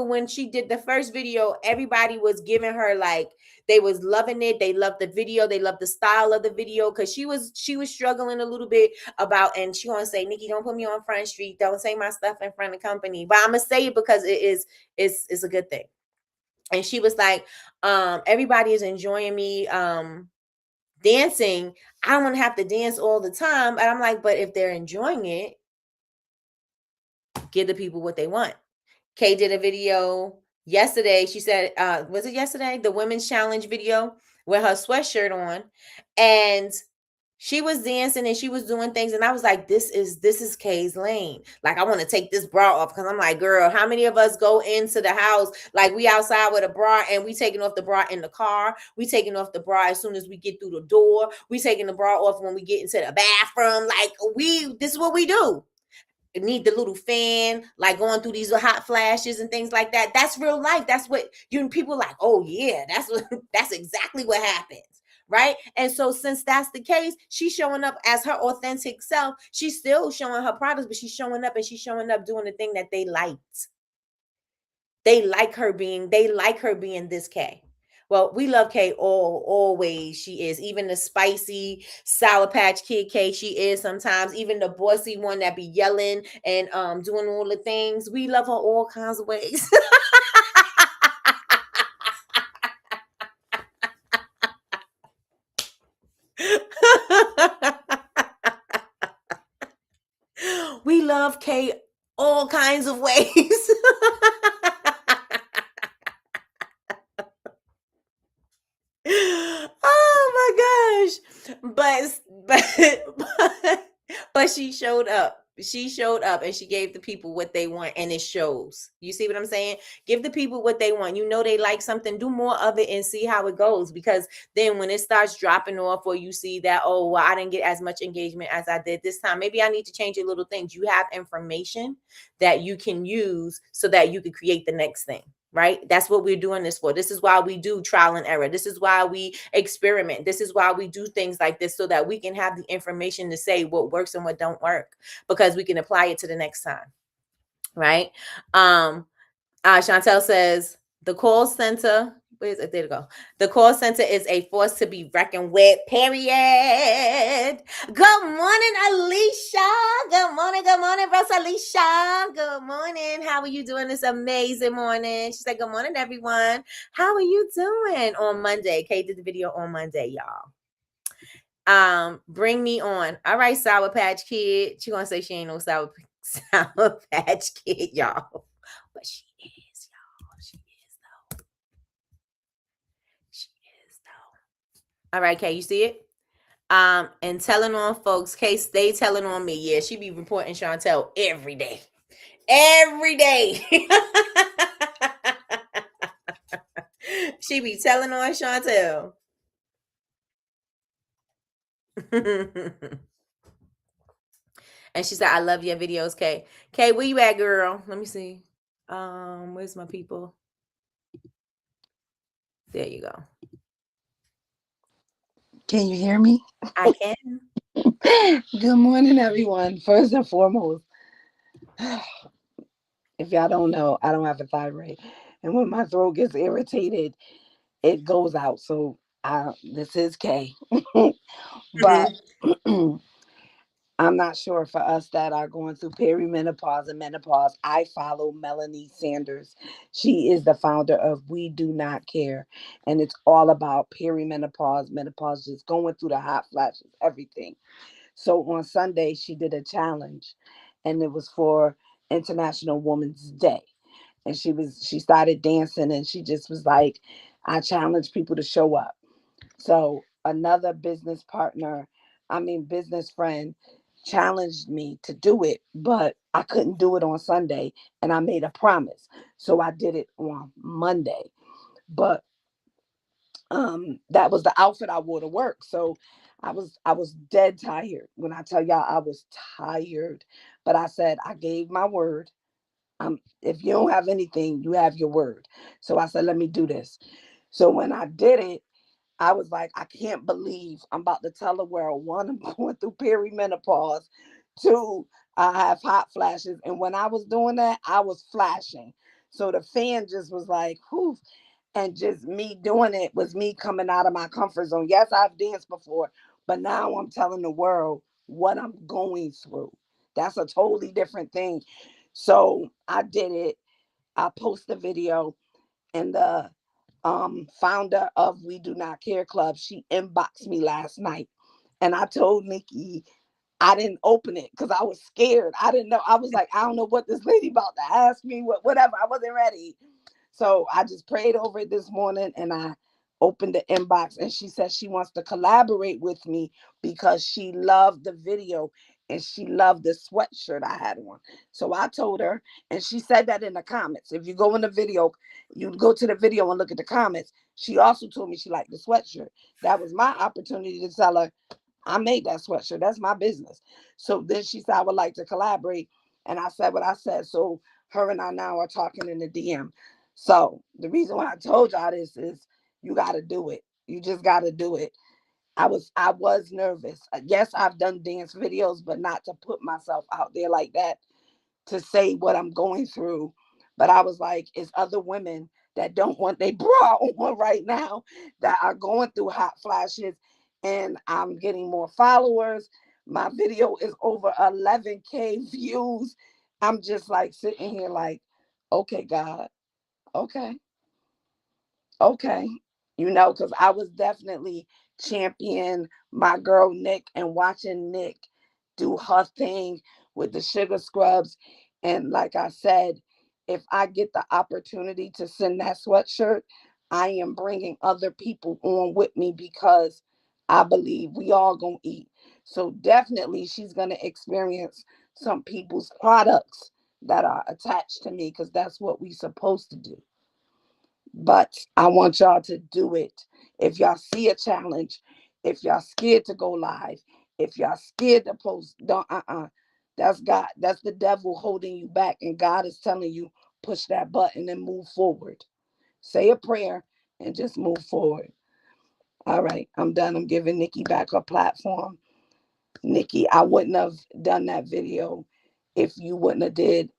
when she did the first video, everybody was giving her, like, they was loving it. They loved the video. They loved the style of the video because she was struggling a little bit about, and she want to say, Nikki, don't put me on Front Street. Don't say my stuff in front of company. But I'm going to say it because it's a good thing. And she was like, everybody is enjoying me dancing. I don't want to have to dance all the time. And I'm like, but if they're enjoying it, give the people what they want. Kay did a video yesterday. She said, was it yesterday? The Women's Challenge video with her sweatshirt on. And She was dancing and she was doing things, and I was like, this is Kay's lane. Like, I want to take this bra off, because I'm like, girl, how many of us go into the house like we outside with a bra and we taking off the bra in the car? We taking off the bra as soon as we get through the door. We taking the bra off when we get into the bathroom. Like, this is what we do. Need the little fan, like going through these hot flashes and things like that. That's real life. That's what people like, oh yeah, that's exactly what happens. Right. And so since that's the case, she's showing up as her authentic self. She's still showing her products, but she's showing up, and she's showing up doing the thing that they liked. They like her being this Kay. Well, we love Kay always. She is. Even the spicy Sour Patch Kid Kay, she is sometimes. Even the bossy one that be yelling and doing all the things. We love her all kinds of ways. We love Kay all kinds of ways. Oh my gosh. But she showed up. She showed up and she gave the people what they want, and it shows. You see what I'm saying? Give the people what they want. You know they like something, do more of it and see how it goes, because then when it starts dropping off, or you see that, oh, well, I didn't get as much engagement as I did this time, maybe I need to change a little things. You have information that you can use so that you can create the next thing. Right? That's what we're doing this for. This is why we do trial and error. This is why we experiment. This is why we do things like this, so that we can have the information to say what works and what don't work, because we can apply it to the next time. Right? Chantel says the call center. Where is it? There to go. The call center is a force to be reckoned with. Period. Good morning, Alicia. Good morning, Rosalicia. Good morning. How are you doing this amazing morning? She said, "Good morning, everyone. How are you doing on Monday?" Kate did the video on Monday, y'all. Bring me on. All right, Sour Patch Kid. She gonna say she ain't no Sour Patch Kid, y'all, but she is, y'all. She is though. All right, Kay, you see it? And telling on folks, Kay, stay telling on me. Yeah, she be reporting Chantel every day. Every day. She be telling on Chantel. And she said, I love your videos, Kay. Kay, where you at, girl? Let me see. Where's my people? There you go. Can you hear me? I can. Good morning, everyone. First and foremost, if y'all don't know, I don't have a thyroid. And when my throat gets irritated, it goes out. So this is Kay. But I'm not sure for us that are going through perimenopause and menopause. I follow Melanie Sanders. She is the founder of We Do Not Care. And it's all about perimenopause, menopause, just going through the hot flashes, everything. So on Sunday, she did a challenge, and it was for International Women's Day. And she started dancing, and she just was like, I challenge people to show up. So another business friend challenged me to do it, but I couldn't do it on Sunday, and I made a promise. So I did it on Monday. But that was the outfit I wore to work. So I was dead tired. When I tell y'all I was tired, but I said I gave my word. If you don't have anything, you have your word. So I said, let me do this. So when I did it, I was like, I can't believe I'm about to tell the world, one, I'm going through perimenopause, two, I have hot flashes. And when I was doing that, I was flashing. So the fan just was like, whew. And just me doing it was me coming out of my comfort zone. Yes, I've danced before, but now I'm telling the world what I'm going through. That's a totally different thing. So I did it. I posted a video, and the founder of We Do Not Care Club, she inboxed me last night. And I told Nikki I didn't open it because I was scared. I didn't know. I was like, I don't know what this lady about to ask me, whatever. I wasn't ready. So I just prayed over it this morning, and I opened the inbox and she said she wants to collaborate with me because she loved the video and she loved the sweatshirt I had on. So I told her, and she said that in the comments. If you go in the video, you go to the video and look at the comments. She also told me she liked the sweatshirt. That was my opportunity to tell her I made that sweatshirt. That's my business. So then she said I would like to collaborate. And I said what I said. So her and I now are talking in the DM. So the reason why I told y'all this is you got to do it. You just got to do it. I was nervous. Yes, I've done dance videos, but not to put myself out there like that to say what I'm going through. But I was like, it's other women that don't want their bra on right now that are going through hot flashes, and I'm getting more followers. My video is over 11K views. I'm just like sitting here like, okay, God, okay. Okay. Because I was definitely champion my girl Nick and watching Nick do her thing with the sugar scrubs. And like I said, if I get the opportunity to send that sweatshirt, I am bringing other people on with me because I believe we all gonna eat. So definitely she's gonna experience some people's products that are attached to me because that's what we supposed to do. But I want y'all to do it. If y'all see a challenge, if y'all scared to go live, if y'all scared to post, don't That's God. That's the devil holding you back. And God is telling you, push that button and move forward. Say a prayer and just move forward. All right, I'm done. I'm giving Nikki back her platform. Nikki, I wouldn't have done that video if you wouldn't have did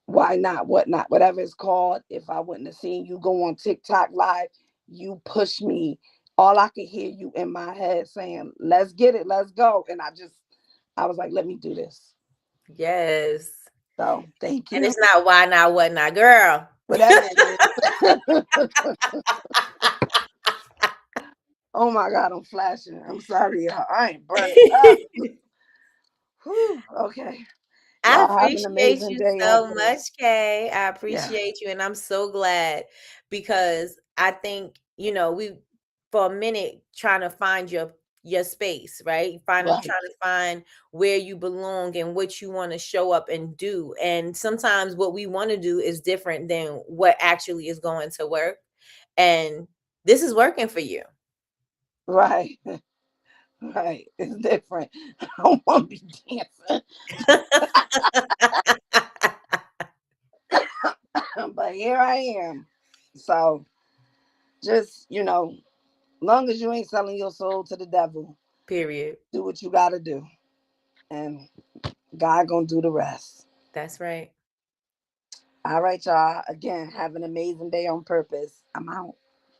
why not, what not, whatever it's called. If I wouldn't have seen you go on TikTok live, you push me. All I could hear you in my head saying, let's get it, let's go. And I was like, let me do this. Yes. So thank And you. it's not why not, what not, girl. Whatever it is. Oh my God, I'm flashing. I'm sorry, y'all. I ain't burning up. Whew, okay. I Y'all have an appreciate amazing you day on so purpose. much, Kay. I Yeah, appreciate you, and I'm so glad because I think we for a minute trying to find your space, right? Trying right, to find where you belong and what you want to show up and do. And sometimes what we want to do is different than what actually is going to work. And this is working for you. right, right. It's different. I don't want to be dancing. But here I am. So just, long as you ain't selling your soul to the devil, Period. do what you gotta do. And God gonna do the rest. That's right. All right, y'all. Again, have an amazing day on purpose. I'm out.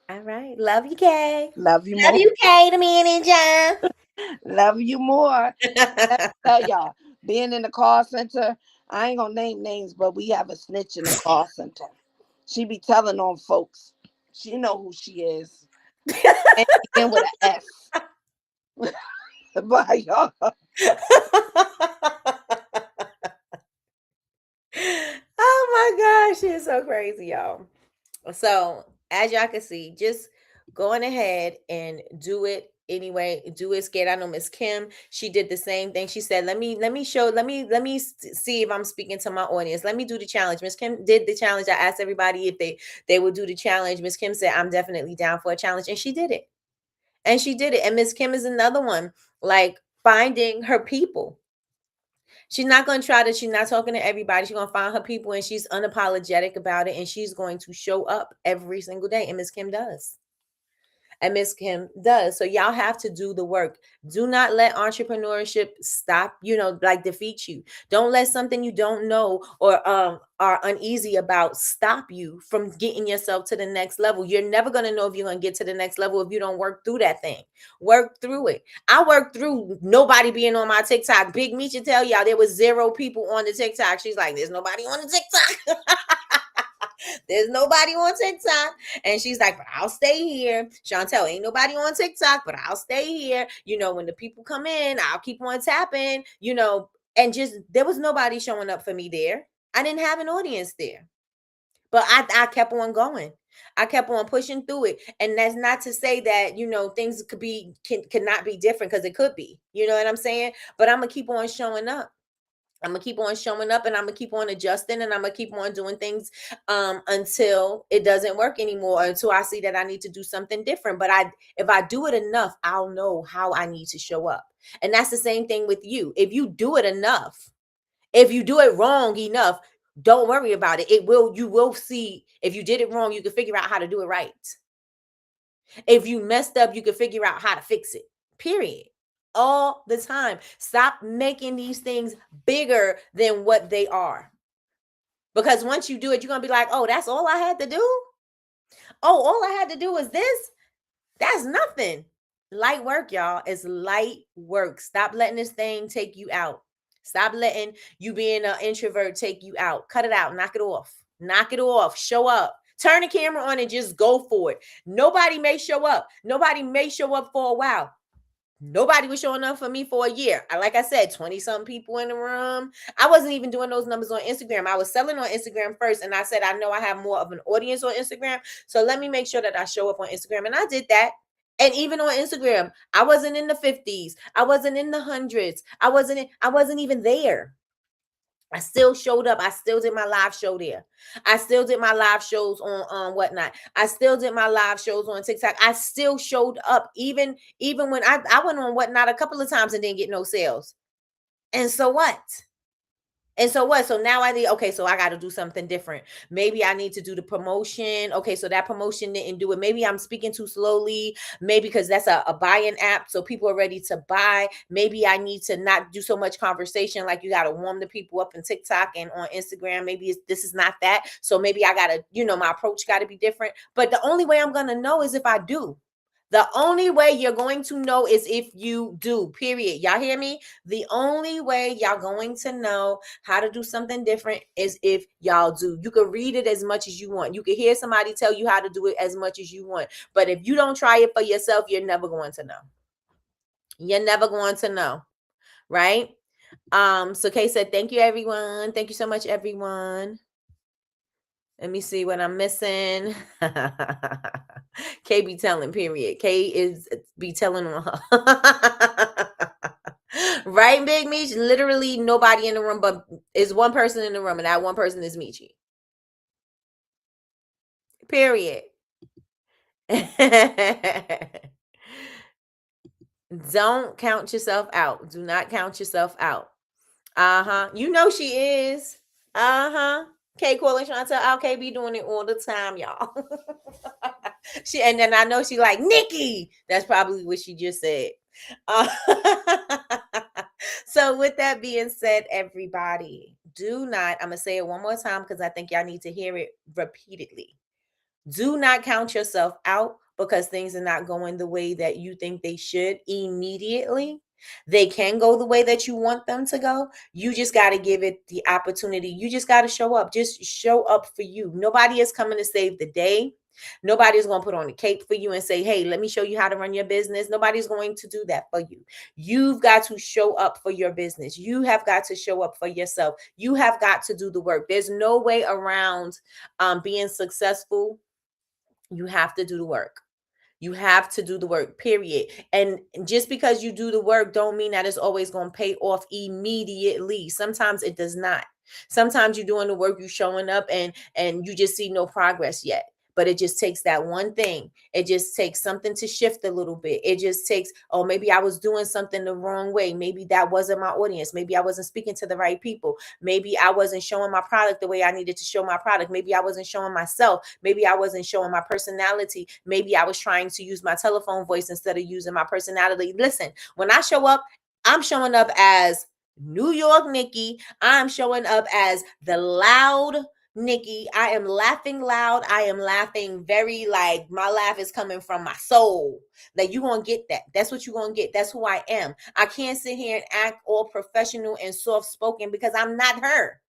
All right. Love you, Kay. Love you Love more. you, Kay, the manager. Love you more. Let me tell y'all, being in the call center, I ain't gonna name names, but we have a snitch in the call center. She be telling on folks. She know who she is. And begin with an S. Bye, y'all. Oh my gosh, it's so crazy, y'all. So, as y'all can see, just going ahead and do it anyway. Do it scared. I know Miss Kim, she did the same thing. She said, let me see if I'm speaking to my audience. Let me do the challenge. Miss Kim did the challenge. I asked everybody if they would do the challenge. Miss Kim said, I'm definitely down for a challenge, and she did it. And she did it. And Miss Kim is another one, like finding her people. She's not going to try to, she's not talking to everybody. She's going to find her people and she's unapologetic about it. And she's going to show up every single day. And Miss Kim does. And Miss Kim does. So y'all have to do the work. Do not let entrepreneurship stop, like defeat you. Don't let something you don't know or are uneasy about stop you from getting yourself to the next level. You're never going to know if you're going to get to the next level if you don't work through that thing. Work through it. I worked through nobody being on my TikTok. Big Me should tell y'all there was 0 people on the TikTok. She's like, there's nobody on the TikTok. There's nobody on TikTok. And she's like, but I'll stay here. Chantel, ain't nobody on TikTok, but I'll stay here. When the people come in, I'll keep on tapping, and just there was nobody showing up for me there. I didn't have an audience there. But I kept on going I kept on pushing through it. And that's not to say that, things cannot be different, because it could be. You know what I'm saying? But I'm going to keep on showing up. I'm gonna keep on showing up, and I'm gonna keep on adjusting, and I'm gonna keep on doing things until it doesn't work anymore, until I see that I need to do something different. But if I do it enough, I'll know how I need to show up. And that's the same thing with you. If you do it enough, if you do it wrong enough, don't worry about it. You will see. If you did it wrong, you can figure out how to do it right. If you messed up, you can figure out how to fix it. Period. All the time. Stop making these things bigger than what they are. Because once you do it, you're going to be like, oh, that's all I had to do? Oh, all I had to do was this? That's nothing. Light work, y'all. It's light work. Stop letting this thing take you out. Stop letting you being an introvert take you out. Cut it out. Knock it off. Knock it off. Show up. Turn the camera on and just go for it. Nobody may show up. Nobody may show up for a while. Nobody was showing up for me for a year. Like I said, 20-something people in the room. I wasn't even doing those numbers on Instagram. I was selling on Instagram first. And I said, I know I have more of an audience on Instagram. So let me make sure that I show up on Instagram. And I did that. And even on Instagram, I wasn't in the 50s. I wasn't in the hundreds. I wasn't even there. I still showed up. I still did my live show there. I still did my live shows on whatnot. I still did my live shows on TikTok. I still showed up even when I went on whatnot a couple of times and didn't get no sales. And so what? And so what? So now so I got to do something different. Maybe I need to do the promotion. Okay, so that promotion didn't do it. Maybe I'm speaking too slowly. Maybe because that's a buying app, so people are ready to buy. Maybe I need to not do so much conversation. Like, you got to warm the people up in TikTok and on Instagram. Maybe this is not that. So maybe I got to, my approach got to be different. But the only way I'm going to know is if I do. The only way you're going to know is if you do, period. Y'all hear me? The only way y'all going to know how to do something different is if y'all do. You can read it as much as you want. You can hear somebody tell you how to do it as much as you want. But if you don't try it for yourself, you're never going to know. You're never going to know, right? So Kay said, thank you, everyone. Thank you so much, everyone. Let me see what I'm missing. Kay be telling, period. Kay is be telling on her. Right, Big Meech? Literally nobody in the room, but is one person in the room, and that one person is Meechy. Period. Don't count yourself out. Do not count yourself out. You know she is. Kay calling Chantel out. Kay be doing it all the time, y'all. And then I know she like, Nikki. That's probably what she just said. So with that being said, everybody, do not, I'm going to say it one more time because I think y'all need to hear it repeatedly. Do not count yourself out because things are not going the way that you think they should immediately. They can go the way that you want them to go. You just got to give it the opportunity. You just got to show up. Just show up for you. Nobody is coming to save the day. Nobody's going to put on a cape for you and say, hey, let me show you how to run your business. Nobody's going to do that for you. You've got to show up for your business. You have got to show up for yourself. You have got to do the work. There's no way around being successful. You have to do the work. You have to do the work, period. And just because you do the work don't mean that it's always going to pay off immediately. Sometimes it does not. Sometimes you're doing the work, you're showing up and you just see no progress yet. But it just takes that one thing. It just takes something to shift a little bit. It just takes, oh, maybe I was doing something the wrong way. Maybe that wasn't my audience. Maybe I wasn't speaking to the right people. Maybe I wasn't showing my product the way I needed to show my product. Maybe I wasn't showing myself. Maybe I wasn't showing my personality. Maybe I was trying to use my telephone voice instead of using my personality. Listen, when I show up, I'm showing up as New York Nikki. I'm showing up as the loud Nikki. I am laughing loud. I am laughing very like my laugh is coming from my soul. Like you're going to get that. That's what you're going to get. That's who I am. I can't sit here and act all professional and soft spoken because I'm not her.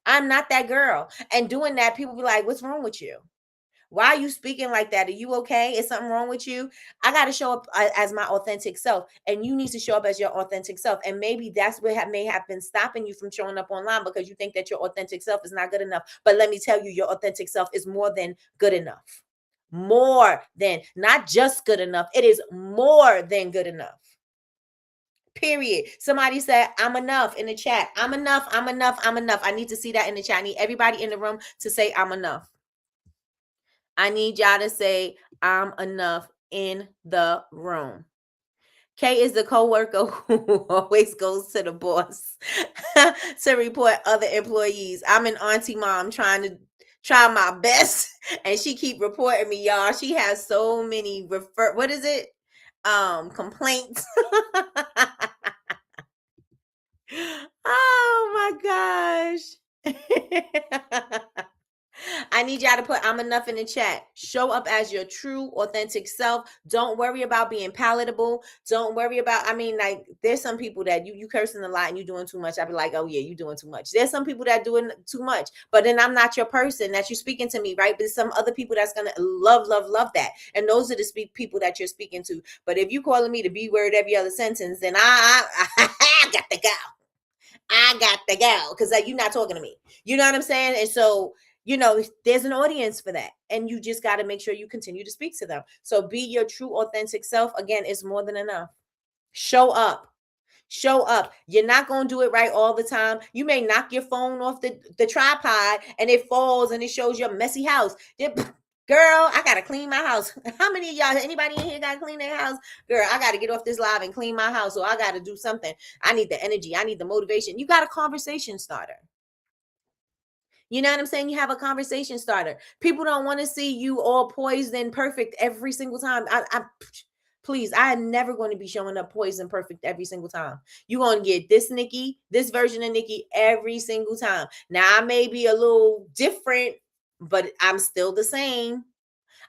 I'm not that girl. And doing that, people be like, what's wrong with you? Why are you speaking like that? Are you okay? Is something wrong with you? I got to show up as my authentic self, and you need to show up as your authentic self. And maybe that's what may have been stopping you from showing up online, because you think that your authentic self is not good enough. But let me tell you, your authentic self is more than good enough. More than, not just good enough. It is more than good enough. Period. Somebody said, I'm enough in the chat. I'm enough. I'm enough. I'm enough. I need to see that in the chat. I need everybody in the room to say, I'm enough. I need y'all to say, I'm enough in the room. Kay is the co-worker who always goes to the boss to report other employees. I'm an auntie mom trying my best, and she keep reporting me, y'all. She has so many complaints. Oh my gosh. I need y'all to put I'm enough in the chat. Show up as your true, authentic self. Don't worry about being palatable. Don't worry about, like, there's some people that you cursing a lot and you doing too much. I'd be like, oh yeah, you doing too much. There's some people that doing too much, but then I'm not your person that you're speaking to me, right? But there's some other people that's gonna love that. And those are the people that you're speaking to. But if you calling me the B word every other sentence, then I got to go. I got to go, because you're not talking to me. You know what I'm saying? And so, there's an audience for that. And you just got to make sure you continue to speak to them. So be your true, authentic self. Again, it's more than enough. Show up. Show up. You're not going to do it right all the time. You may knock your phone off the tripod and it falls and it shows your messy house. Girl, I got to clean my house. How many of y'all, anybody in here got to clean their house? Girl, I got to get off this live and clean my house, or I got to do something. I need the energy. I need the motivation. You got a conversation starter. You know what I'm saying? You have a conversation starter. People don't want to see you all poised and perfect every single time. Please, I am never going to be showing up poised and perfect every single time. You're going to get this Nikki, this version of Nikki every single time. Now, I may be a little different, but I'm still the same.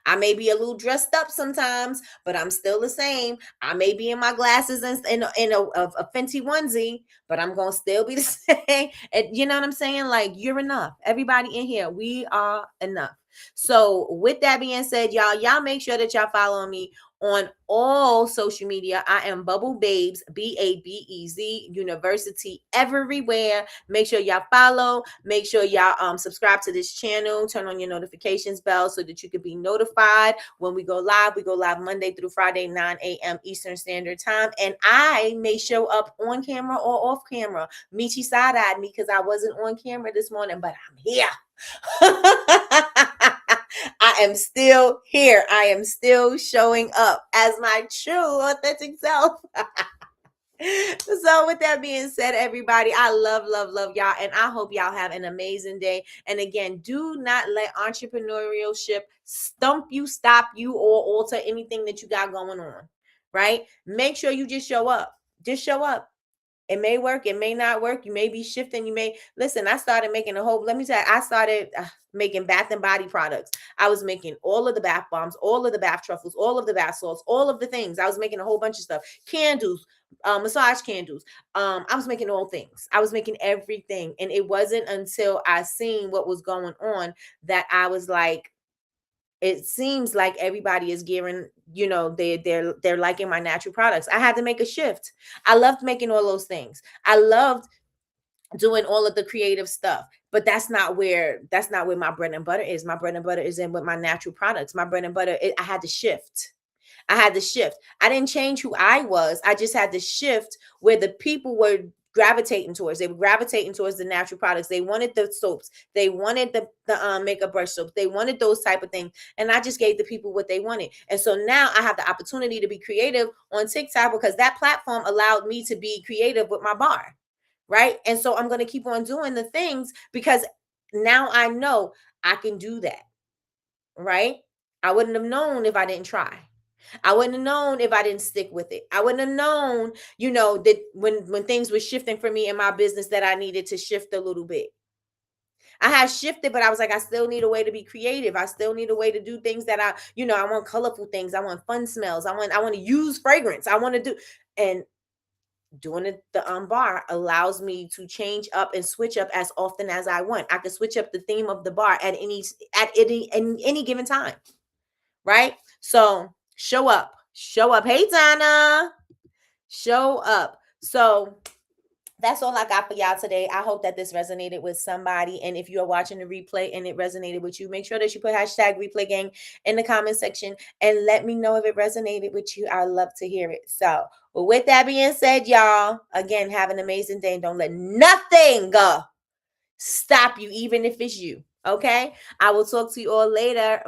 I may be a little dressed up sometimes, but I'm still the same. I may be in my glasses and in a Fenty onesie, but I'm going to still be the same. And you know what I'm saying? Like, you're enough. Everybody in here, we are enough. So with that being said, y'all make sure that y'all follow me on all social media. I am Bubble Babes, BABEZ University, everywhere. Make sure y'all follow. Make sure y'all subscribe to this channel. Turn on your notifications bell so that you can be notified when we go live. We go live Monday through Friday, 9 a.m. Eastern Standard Time. And I may show up on camera or off camera. Michi side-eyed me because I wasn't on camera this morning, but I'm here. I am still here. I am still showing up as my true, authentic self. So with that being said, everybody, I love y'all, and I hope y'all have an amazing day. And again, do not let entrepreneurship stump you, stop you, or alter anything that you got going on, right? Make sure you just show up. Just show up. It may work, it may not work. You may be shifting. You may listen. I started making let me tell you, I started making bath and body products. I was making all of the bath bombs, all of the bath truffles, all of the bath salts, all of the things. I was making a whole bunch of stuff. Candles, massage candles. I was making all things. I was making everything. And it wasn't until I seen what was going on that I was like, it seems like everybody is gearing, they're liking my natural products. I had to make a shift. I loved making all those things. I loved doing all of the creative stuff, but that's not where my bread and butter is. My bread and butter is in with my natural products. My bread and butter, I had to shift. I didn't change who I was. I just had to shift where the people were gravitating towards. They were gravitating towards the natural products. They wanted the soaps. They wanted the makeup brush soaps. They wanted those type of things. And I just gave the people what they wanted. And so now I have the opportunity to be creative on TikTok because that platform allowed me to be creative with my bar. Right. And so I'm going to keep on doing the things because now I know I can do that. Right. I wouldn't have known if I didn't try. I wouldn't have known if I didn't stick with it. I wouldn't have known, that when things were shifting for me in my business that I needed to shift a little bit. I had shifted, but I was like, I still need a way to be creative. I still need a way to do things that I want colorful things. I want fun smells. I want to use fragrance. I want to do, and doing the bar allows me to change up and switch up as often as I want. I can switch up the theme of the bar at any given time, right? So show up. Hey, Donna, show up. So that's all I got for y'all today. I hope that this resonated with somebody. And if you are watching the replay and it resonated with you, make sure that you put hashtag replay gang in the comment section and let me know if it resonated with you. I'd love to hear it. So with that being said, y'all, again, have an amazing day. And don't let nothing stop you, even if it's you. Okay. I will talk to you all later.